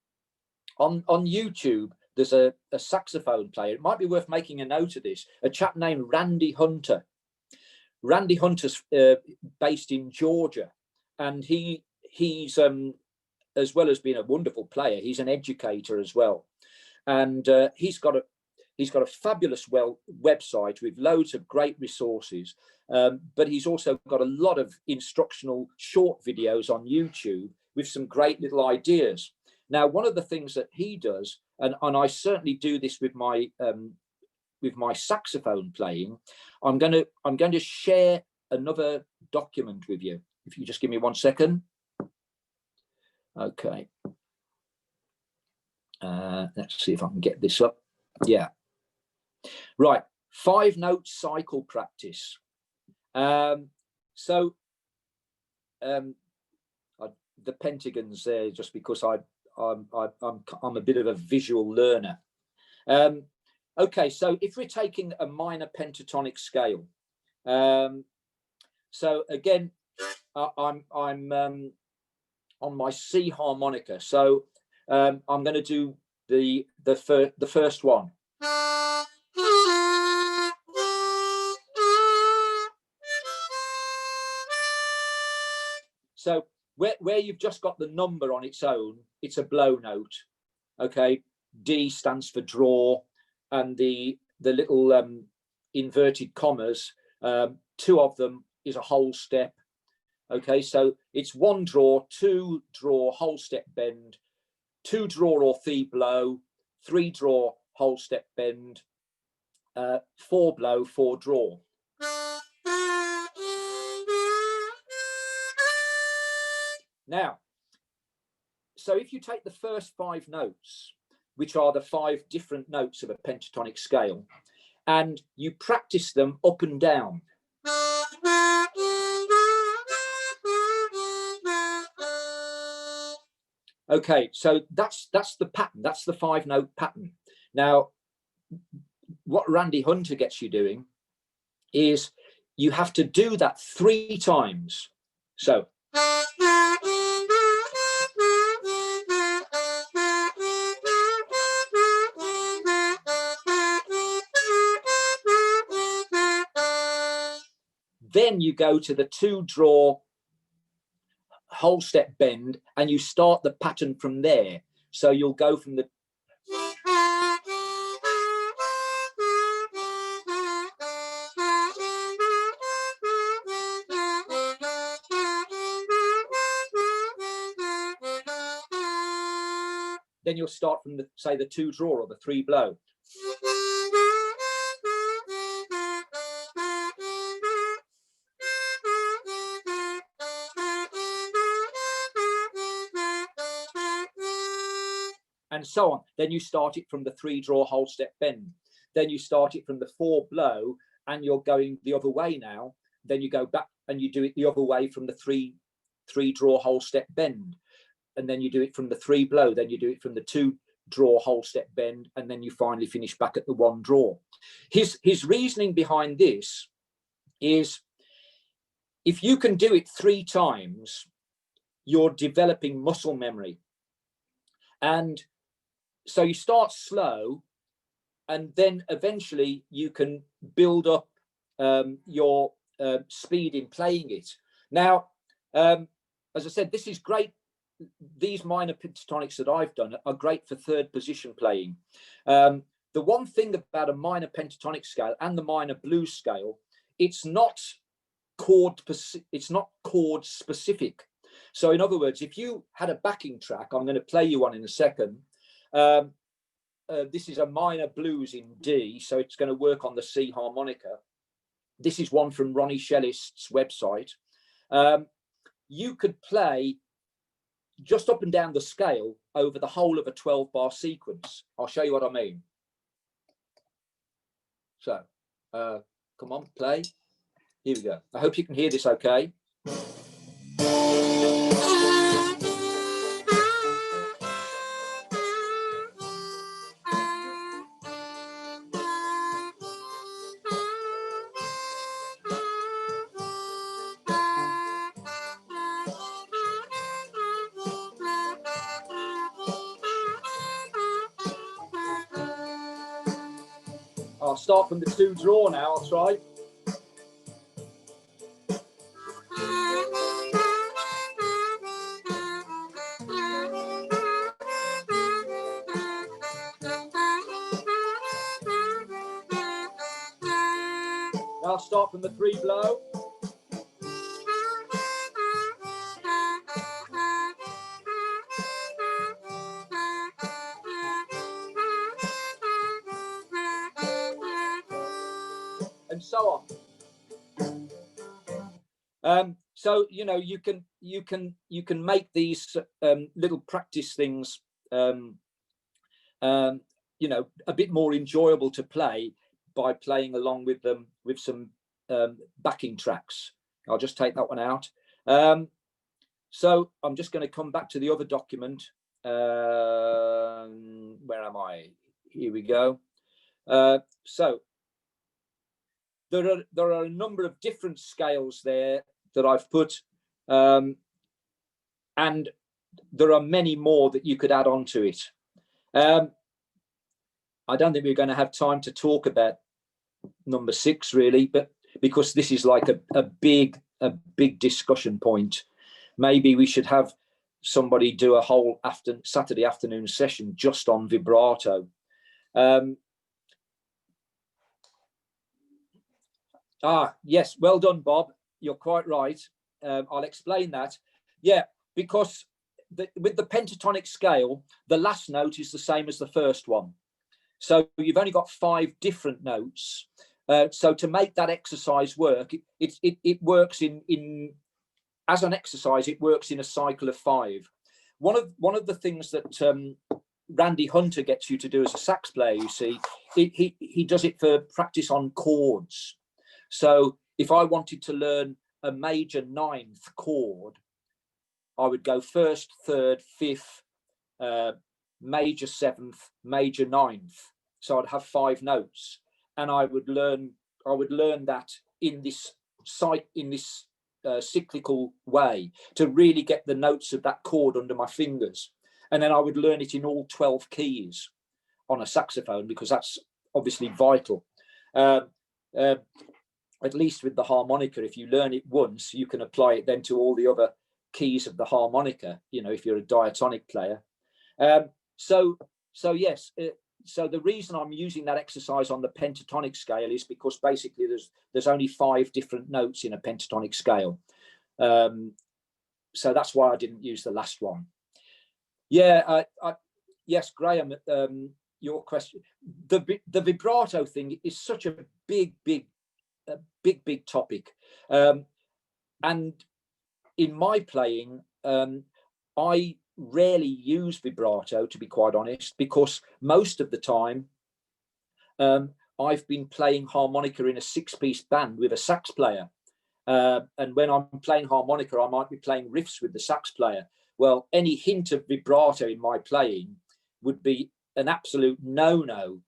YouTube, there's a saxophone player. It might be worth making a note of this, a chap named Randy Hunter. Randy Hunter's based in Georgia, and he's as well as being a wonderful player, he's an educator as well, and he's got a fabulous website with loads of great resources, but he's also got a lot of instructional short videos on YouTube with some great little ideas. Now, one of the things that he does, and I certainly do this with my saxophone playing, I'm going to share another document with you. If you just give me 1 second. Okay. Let's see if I can get this up. Yeah. Right. 5-note cycle practice. The pentagon's there just because I'm a bit of a visual learner. Okay, so if we're taking a minor pentatonic scale, so again, I'm on my C harmonica. So I'm going to do the first one. So where you've just got the number on its own, it's a blow note. Okay, D stands for draw. And the little inverted commas, 2 of them is a whole step. Okay, so it's 1 draw, 2 draw, whole step bend, 2 draw or thee blow, 3 draw, whole step bend, 4 blow, 4 draw. Now, so if you take the first 5 notes, which are the 5 different notes of a pentatonic scale, and you practice them up and down. Okay, so that's the pattern. That's the 5-note pattern. Now, what Randy Hunter gets you doing is you have to do that 3 times. So. Then you go to the 2 draw, whole step bend, and you start the pattern from there. So you'll go from the then you'll start from the, say, the 2 draw or the 3 blow. And so on. Then you start it from the 3 draw, whole step bend. Then you start it from the 4 blow, and you're going the other way now. Then you go back and you do it the other way from the 3 draw, whole step bend. And then you do it from the 3 blow. Then you do it from the 2 draw, whole step bend, and then you finally finish back at the 1 draw. His reasoning behind this is, if you can do it 3 times, you're developing muscle memory. And so you start slow, and then eventually you can build up your speed in playing it. Now, as I said, this is great. These minor pentatonics that I've done are great for 3rd position playing. The one thing about a minor pentatonic scale and the minor blues scale, it's not chord specific. So in other words, if you had a backing track, I'm going to play you one in a second. This is a minor blues in D, so it's going to work on the C harmonica. This is one from Ronnie Shellist's website. You could play just up and down the scale over the whole of a 12-bar sequence. I'll show you what I mean. So, come on, play. Here we go. I hope you can hear this okay. I'll start from the 2 draw now, I'll try. I'll start from the 3 blow. And so on. So you know, you can make these little practice things you know, a bit more enjoyable to play by playing along with them with some backing tracks. I'll just take that one out. So I'm just going to come back to the other document. Where am I? Here we go. So there are a number of different scales there that I've put, and there are many more that you could add on to it. I don't think we're going to have time to talk about number 6 really, but because this is like a big discussion point, maybe we should have somebody do a whole Saturday afternoon session just on vibrato. Yes, well done, Bob. You're quite right. I'll explain that. Yeah, because with the pentatonic scale, the last note is the same as the first one. So you've only got 5 different notes. So to make that exercise work, it works in as an exercise, it works in a cycle of 5. One of the things that Randy Hunter gets you to do as a sax player, you see, he does it for practice on chords. So if I wanted to learn a major 9th chord, I would go 1st, 3rd, 5th, major 7th, major 9th. So I'd have 5 notes, and I would learn that in this cyclical way to really get the notes of that chord under my fingers. And then I would learn it in all 12 keys on a saxophone, because that's obviously vital. At least with the harmonica, if you learn it once, you can apply it then to all the other keys of the harmonica, you know, if you're a diatonic player. So yes, so the reason I'm using that exercise on the pentatonic scale is because basically there's only 5 different notes in a pentatonic scale. So that's why I didn't use the last one. Yeah, yes, Graham, your question, the vibrato thing is such a big topic. And in my playing, I rarely use vibrato, to be quite honest, because most of the time I've been playing harmonica in a 6-piece band with a sax player. And when I'm playing harmonica, I might be playing riffs with the sax player. Well, any hint of vibrato in my playing would be an absolute no-no,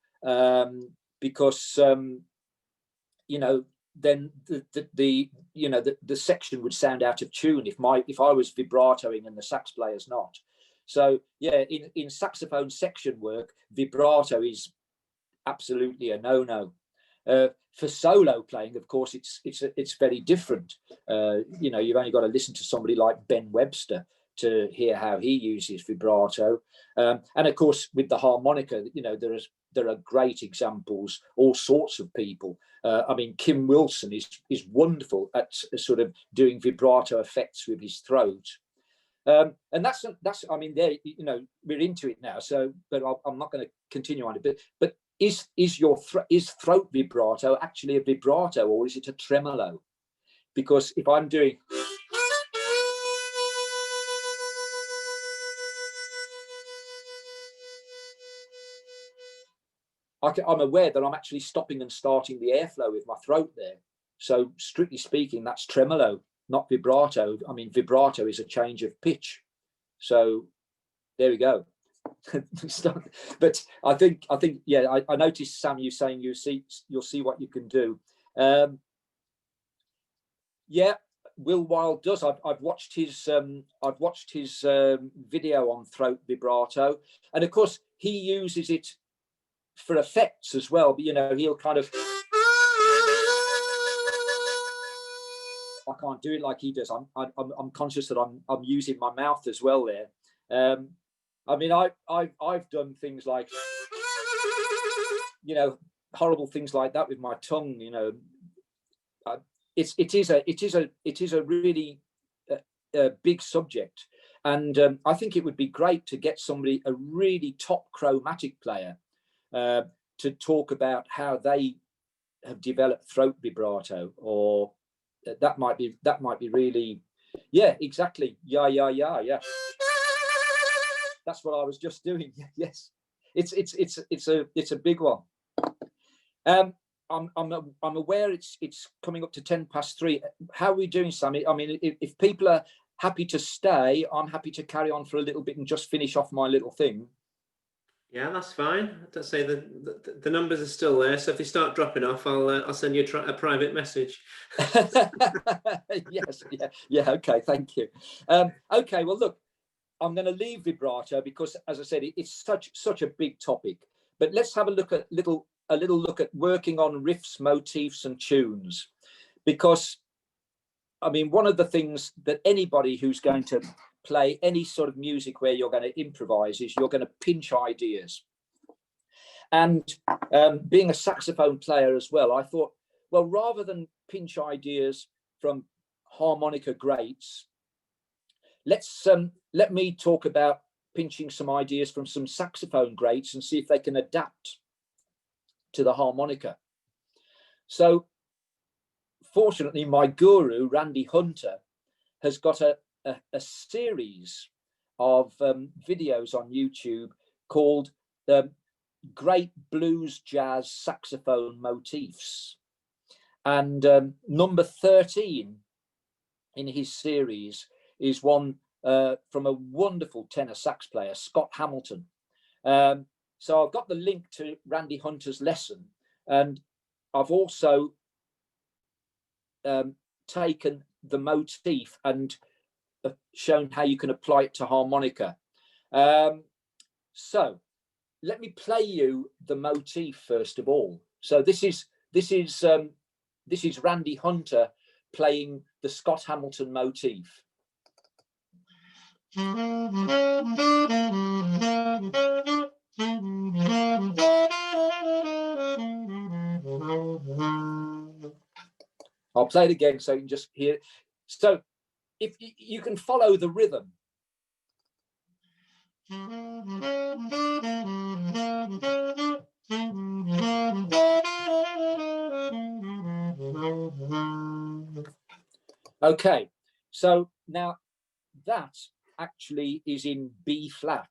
because you know, then the section would sound out of tune if I was vibratoing and the sax player's not. So yeah, in saxophone section work, vibrato is absolutely a no-no. For solo playing, of course, it's very different. You know, you've only got to listen to somebody like Ben Webster to hear how he uses vibrato. And of course, with the harmonica, you know, there are great examples, all sorts of people. I mean, Kim Wilson is wonderful at sort of doing vibrato effects with his throat. And that's I mean, there, you know, we're into it now, so but I'm not going to continue on it. But is throat vibrato actually a vibrato, or is it a tremolo? Because if I'm doing, I'm aware that I'm actually stopping and starting the airflow with my throat there. So strictly speaking, that's tremolo, not vibrato. I mean, vibrato is a change of pitch. So there we go. But I think yeah, I noticed, Sam, you saying you'll see what you can do. Yeah, Will Wilde does. I've watched his video on throat vibrato, and of course he uses it for effects as well. But you know, he'll kind of, I can't do it like he does. I'm conscious that I'm using my mouth as well there. I mean, I've done things like, you know, horrible things like that with my tongue. You know, it is a really big subject, and I think it would be great to get somebody, a really top chromatic player, to talk about how they have developed throat vibrato, or that might be really, yeah, exactly, yeah. That's what I was just doing. Yes, it's a big one. I'm aware it's coming up to 3:10. How are we doing, Sammy? I mean, if people are happy to stay, I'm happy to carry on for a little bit and just finish off my little thing. Yeah, that's fine. Don't say the numbers are still there. So if they start dropping off, I'll send you a private message. Yes, yeah. Okay, thank you. Okay, well, look, I'm going to leave vibrato because, as I said, it's such a big topic. But let's have a look at a little look at working on riffs, motifs, and tunes, because I mean, one of the things that anybody who's going to play any sort of music where you're going to improvise is you're going to pinch ideas. And being a saxophone player as well, I thought, well, rather than pinch ideas from harmonica greats, let's let me talk about pinching some ideas from some saxophone greats and see if they can adapt to the harmonica. So fortunately, my guru, Randy Hunter, has got a series of videos on YouTube called Great Blues Jazz Saxophone Motifs. And number 13 in his series is one from a wonderful tenor sax player, Scott Hamilton. So I've got the link to Randy Hunter's lesson, and I've also taken the motif and shown how you can apply it to harmonica. So let me play you the motif first of all. So this is Randy Hunter playing the Scott Hamilton motif. I'll play it again so you can just hear it. So if you can follow the rhythm. Okay, so now that actually is in B flat.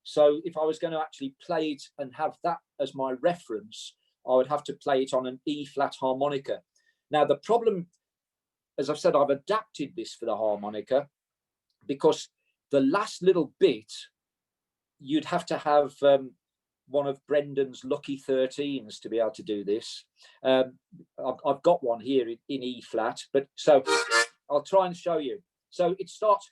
So if I was going to actually play it and have that as my reference, I would have to play it on an E flat harmonica. Now the problem, as I've said, I've adapted this for the harmonica because the last little bit, you'd have to have one of Brendan's lucky 13s to be able to do this. I've got one here in E flat, but so I'll try and show you. So it starts.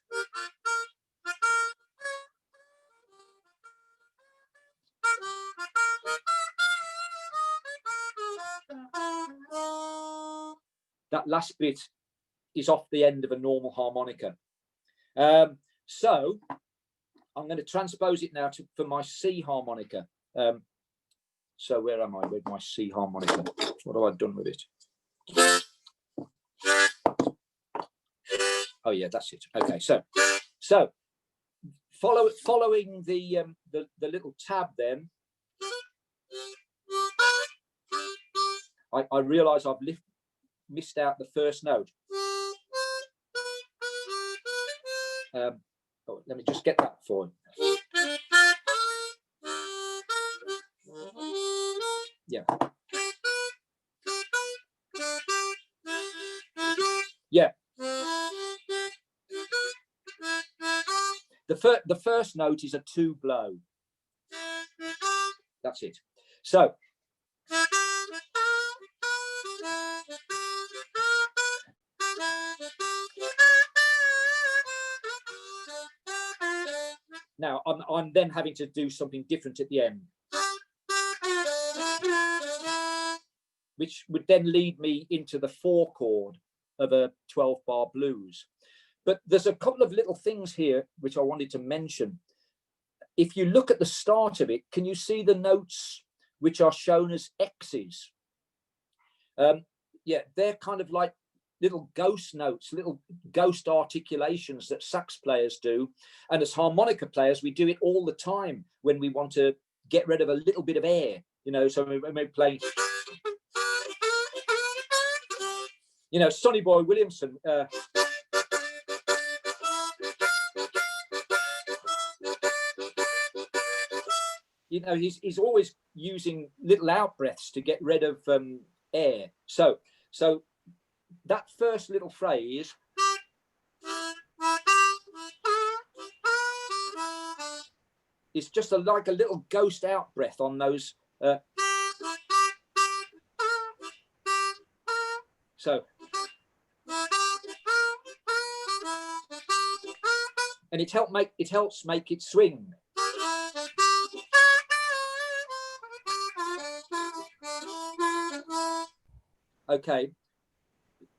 That last bit is off the end of a normal harmonica. So I'm going to transpose it now for my C harmonica. So where am I with my C harmonica? What have I done with it? Oh yeah, that's it. Okay, so following the little tab, then I realise I've missed out the first note. Oh, let me just get that for him. Yeah. Yeah. The first note is a 2 blow. That's it. So now I'm then having to do something different at the end, which would then lead me into the 4 chord of a 12-bar blues. But there's a couple of little things here which I wanted to mention. If you look at the start of it, can you see the notes which are shown as X's? Yeah, they're kind of like little ghost notes, little ghost articulations that sax players do. And as harmonica players, we do it all the time when we want to get rid of a little bit of air, you know, so when we're playing, you know, Sonny Boy Williamson, you know, he's always using little out breaths to get rid of air. So that first little phrase is just like a little ghost out breath on those. So, and it helps make it swing. Okay,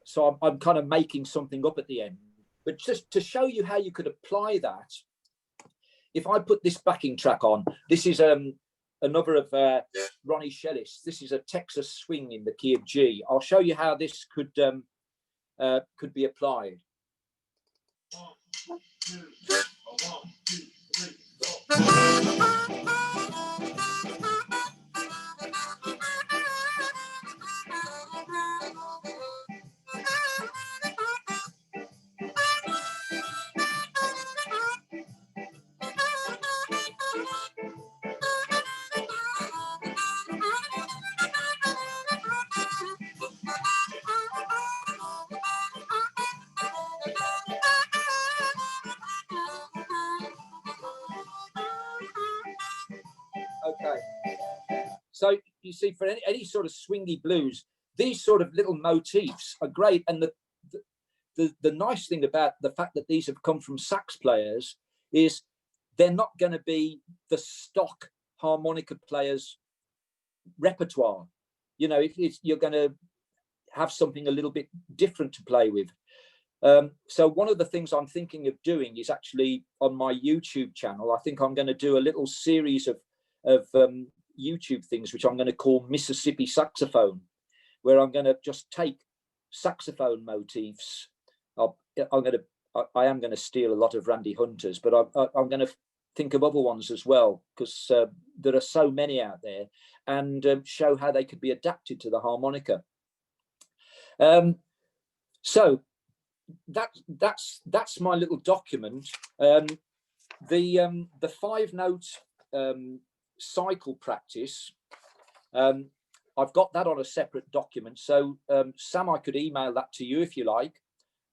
so I'm kind of making something up at the end, but just to show you how you could apply that, if I put this backing track on, this is another of Ronnie Shellis. This is a Texas swing in the key of G. I'll show you how this could be applied. 1, 2, Okay. So you see, for any sort of swingy blues, these sort of little motifs are great. And the nice thing about the fact that these have come from sax players is they're not going to be the stock harmonica players' repertoire. You know, you're going to have something a little bit different to play with. So one of the things I'm thinking of doing is actually on my YouTube channel. I think I'm going to do a little series of YouTube things, which I'm going to call Mississippi Saxophone, where I'm going to just take saxophone motifs. I am going to steal a lot of Randy Hunter's, but I'm going to think of other ones as well, because there are so many out there, and show how they could be adapted to the harmonica. So that's my little document. The 5-note cycle practice, I've got that on a separate document. So Sam, I could email that to you if you like,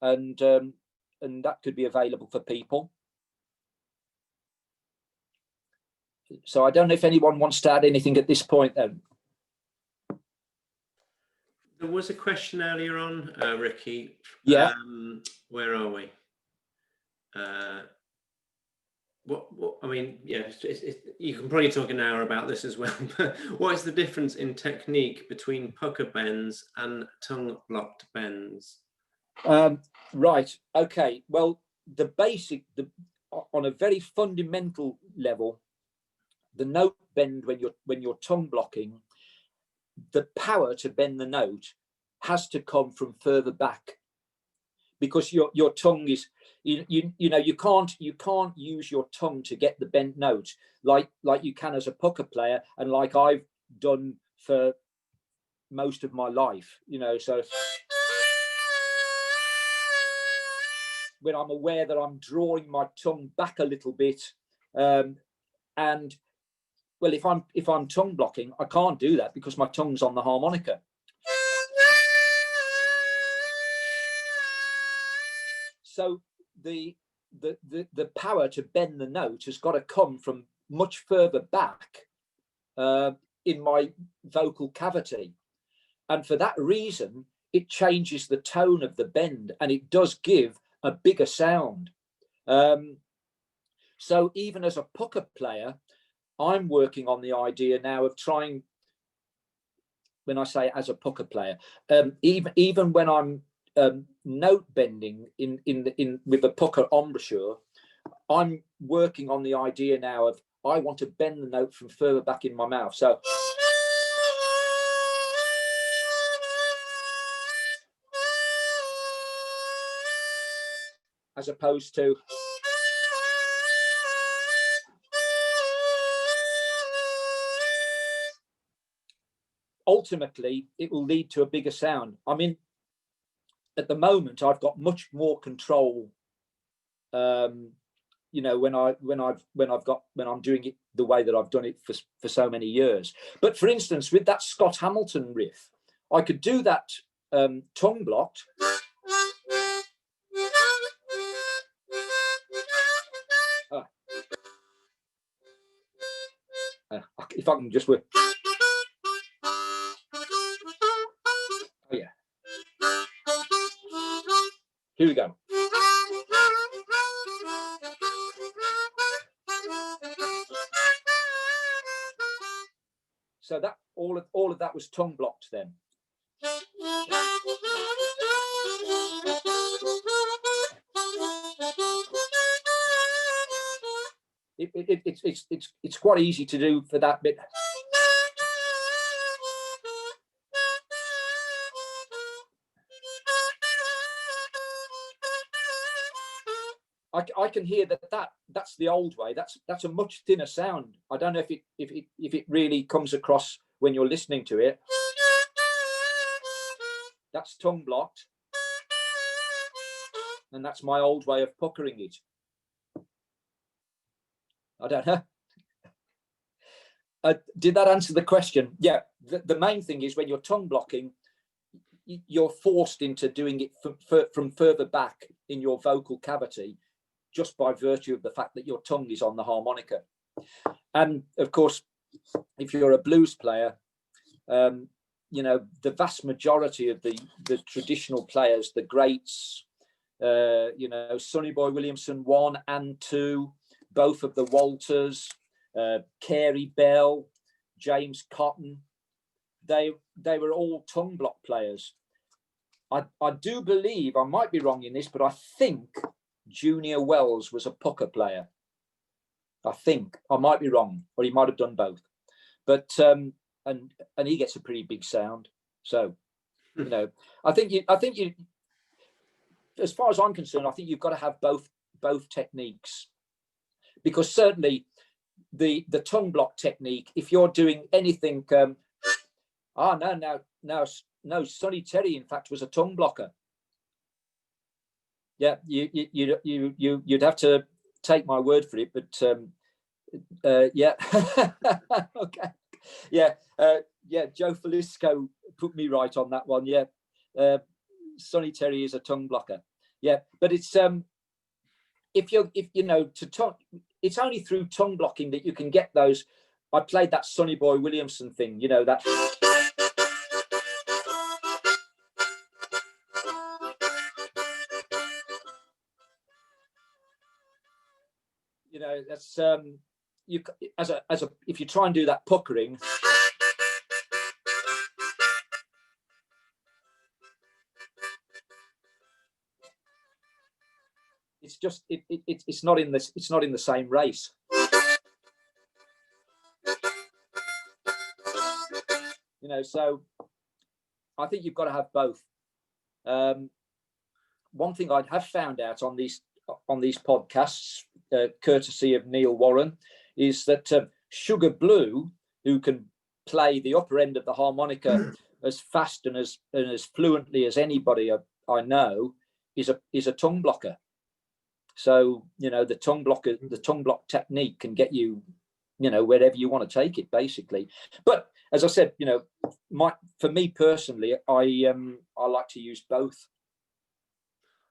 and that could be available for people. So I don't know if anyone wants to add anything at this point then. There was a question earlier on, Ricky. Yeah. Where are we? What I mean, yeah, you can probably talk an hour about this as well. But what is the difference in technique between pucker bends and tongue-blocked bends? Right. Okay. Well, on a very fundamental level, the note bend when you're tongue blocking, the power to bend the note has to come from further back, because your tongue is you know you can't use your tongue to get the bent note like you can as a pucker player, and like I've done for most of my life, you know. So when I'm aware that I'm drawing my tongue back a little bit, and well, if I'm tongue blocking, I can't do that because my tongue's on the harmonica. So the power to bend the note has got to come from much further back in my vocal cavity, and for that reason, it changes the tone of the bend, and it does give a bigger sound. So even as a pucker player, I'm working on the idea now of trying, when I say as a pucker player, even when I'm note bending with a pucker embouchure, I'm working on the idea now of I want to bend the note from further back in my mouth. So as opposed to ultimately it will lead to a bigger sound. I mean, at the moment I've got much more control, you know, when I'm doing it the way that I've done it for so many years. But for instance, with that Scott Hamilton riff, I could do that tongue blocked. If I can just work. Oh yeah. Here we go. So that all of that was tongue blocked then. It's quite easy to do for that bit. I can hear that's the old way. That's a much thinner sound. I don't know if it really comes across when you're listening to it. That's tongue blocked, and that's my old way of puckering it. I don't know. Did that answer the question? Yeah. The main thing is when you're tongue blocking, you're forced into doing it from further back in your vocal cavity, just by virtue of the fact that your tongue is on the harmonica. And of course, if you're a blues player, you know, the vast majority of the traditional players, the greats, you know, Sonny Boy Williamson 1 and 2, both of the Walters, Carey Bell, James Cotton, they were all tongue block players. I do believe, I might be wrong in this, but I think Junior Wells was a pucker player. I think I might be wrong, or he might have done both. But and he gets a pretty big sound. So, you know, I think you, as far as I'm concerned, I think you've got to have both techniques, because certainly the tongue block technique, if you're doing anything, no, Sonny Terry, in fact, was a tongue blocker. Yeah, you'd have to take my word for it, but yeah, okay, yeah, Joe Felisko put me right on that one. Yeah, Sonny Terry is a tongue blocker. Yeah, but it's if you know to talk, it's only through tongue blocking that you can get those. I played that Sonny Boy Williamson thing, you know, that. You know, that's you as a if you try and do that puckering, it's just it's not in this, it's not in the same race. You know, so I think you've got to have both. One thing I have found out on these podcasts, courtesy of Neil Warren, is that Sugar Blue, who can play the upper end of the harmonica as fast and as fluently as anybody I know, is a tongue blocker. So, you know, the tongue block technique can get you, you know, wherever you want to take it, basically. But as I said, you know, for me personally, I like to use both.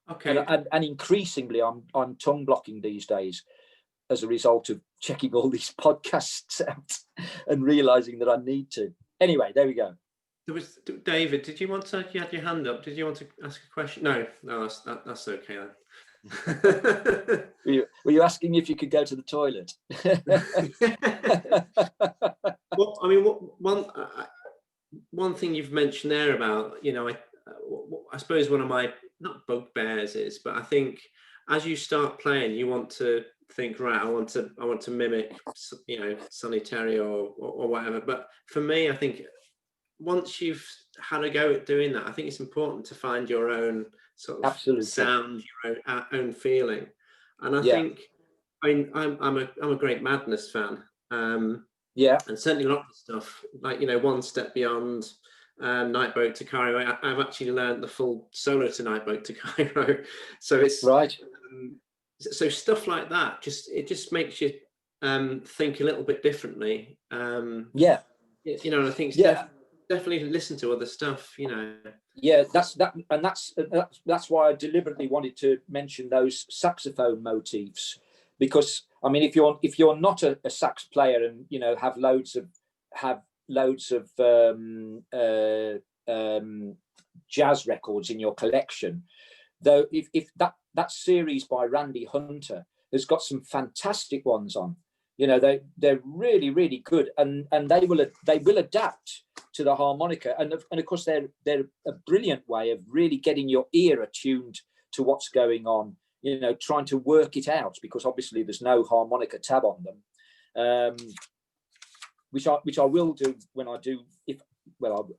Okay. And increasingly, I'm tongue blocking these days as a result of checking all these podcasts out and realizing that I need to. Anyway, there we go. There was David. Did you want to? You had your hand up. Did you want to ask a question? No, that's okay then. Were you asking if you could go to the toilet? Well, I mean, one thing you've mentioned there about, you know, I suppose one of my not bugbears is, but I think as you start playing, you want to think, right, I want to mimic, you know, Sonny Terry or whatever. But for me, I think once you've had a go at doing that, I think it's important to find your own sort of Absolutely. Sound, your own feeling. And I think, I mean, I'm a Great Madness fan. Yeah, and certainly a lot of stuff like, you know, One Step Beyond, Night Boat to Cairo. I've actually learned the full solo to Night Boat to Cairo, so it's right. So stuff like that, it just makes you think a little bit differently. Yeah, you know, and I think definitely listen to other stuff. You know. Yeah, that's why I deliberately wanted to mention those saxophone motifs, because I mean, if you're not a sax player and, you know, have loads of jazz records in your collection, though, if that series by Randy Hunter has got some fantastic ones on, you know, they're really, really good, and they will adapt to the harmonica, and of course they're a brilliant way of really getting your ear attuned to what's going on, you know, trying to work it out, because obviously there's no harmonica tab on them, which I will do when I do,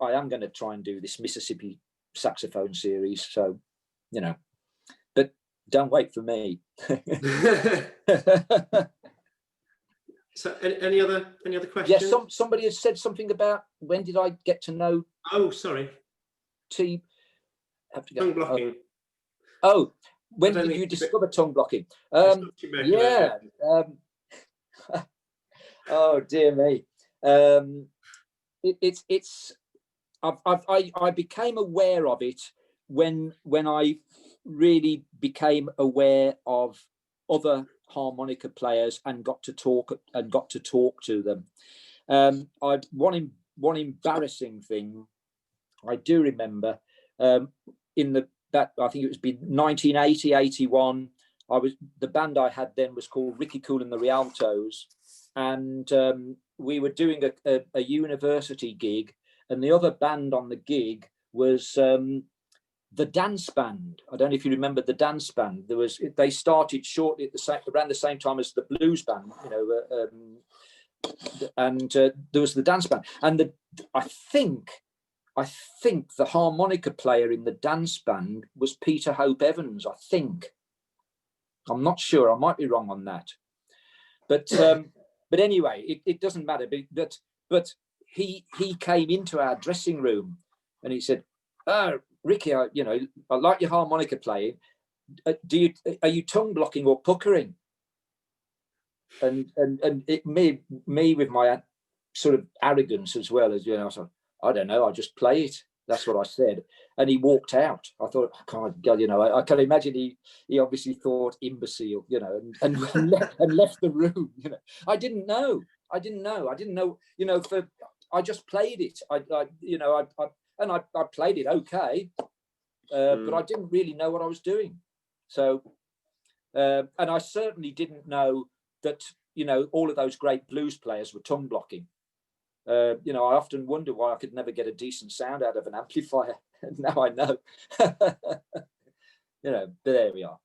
I am going to try and do this Mississippi saxophone series, so, you know, but Don't wait for me. So any other questions? Yes, somebody has said something about when did I get to know Oh, sorry. Tongue blocking. Oh, when did you discover tongue blocking? Yeah. Oh dear me. I became aware of it when I really became aware of other harmonica players and got to talk to them. One embarrassing thing I do remember, I think it was 1980, 81. The band I had then was called Ricky Cool and the Rialtos, and we were doing a university gig, and the other band on the gig was the dance band. I don't know if you remember the dance band. They started shortly around the same time as the blues band, you know, and there was the dance band, and I think the harmonica player in the dance band was Peter Hope Evans. I think. I'm not sure. I might be wrong on that. But anyway, it doesn't matter. But he came into our dressing room and he said, "Oh, Ricky, I like your harmonica playing. Are you tongue blocking or puckering?" And me with my sort of arrogance as well, as I was like, "I don't know, I just play it." That's what I said. And he walked out. I thought, I can't go, I can imagine he obviously thought imbecile, and left the room. I didn't know. I just played it. I played it okay, but I didn't really know what I was doing. So, and I certainly didn't know that, all of those great blues players were tongue blocking. I often wonder why I could never get a decent sound out of an amplifier. And now I know. But there we are.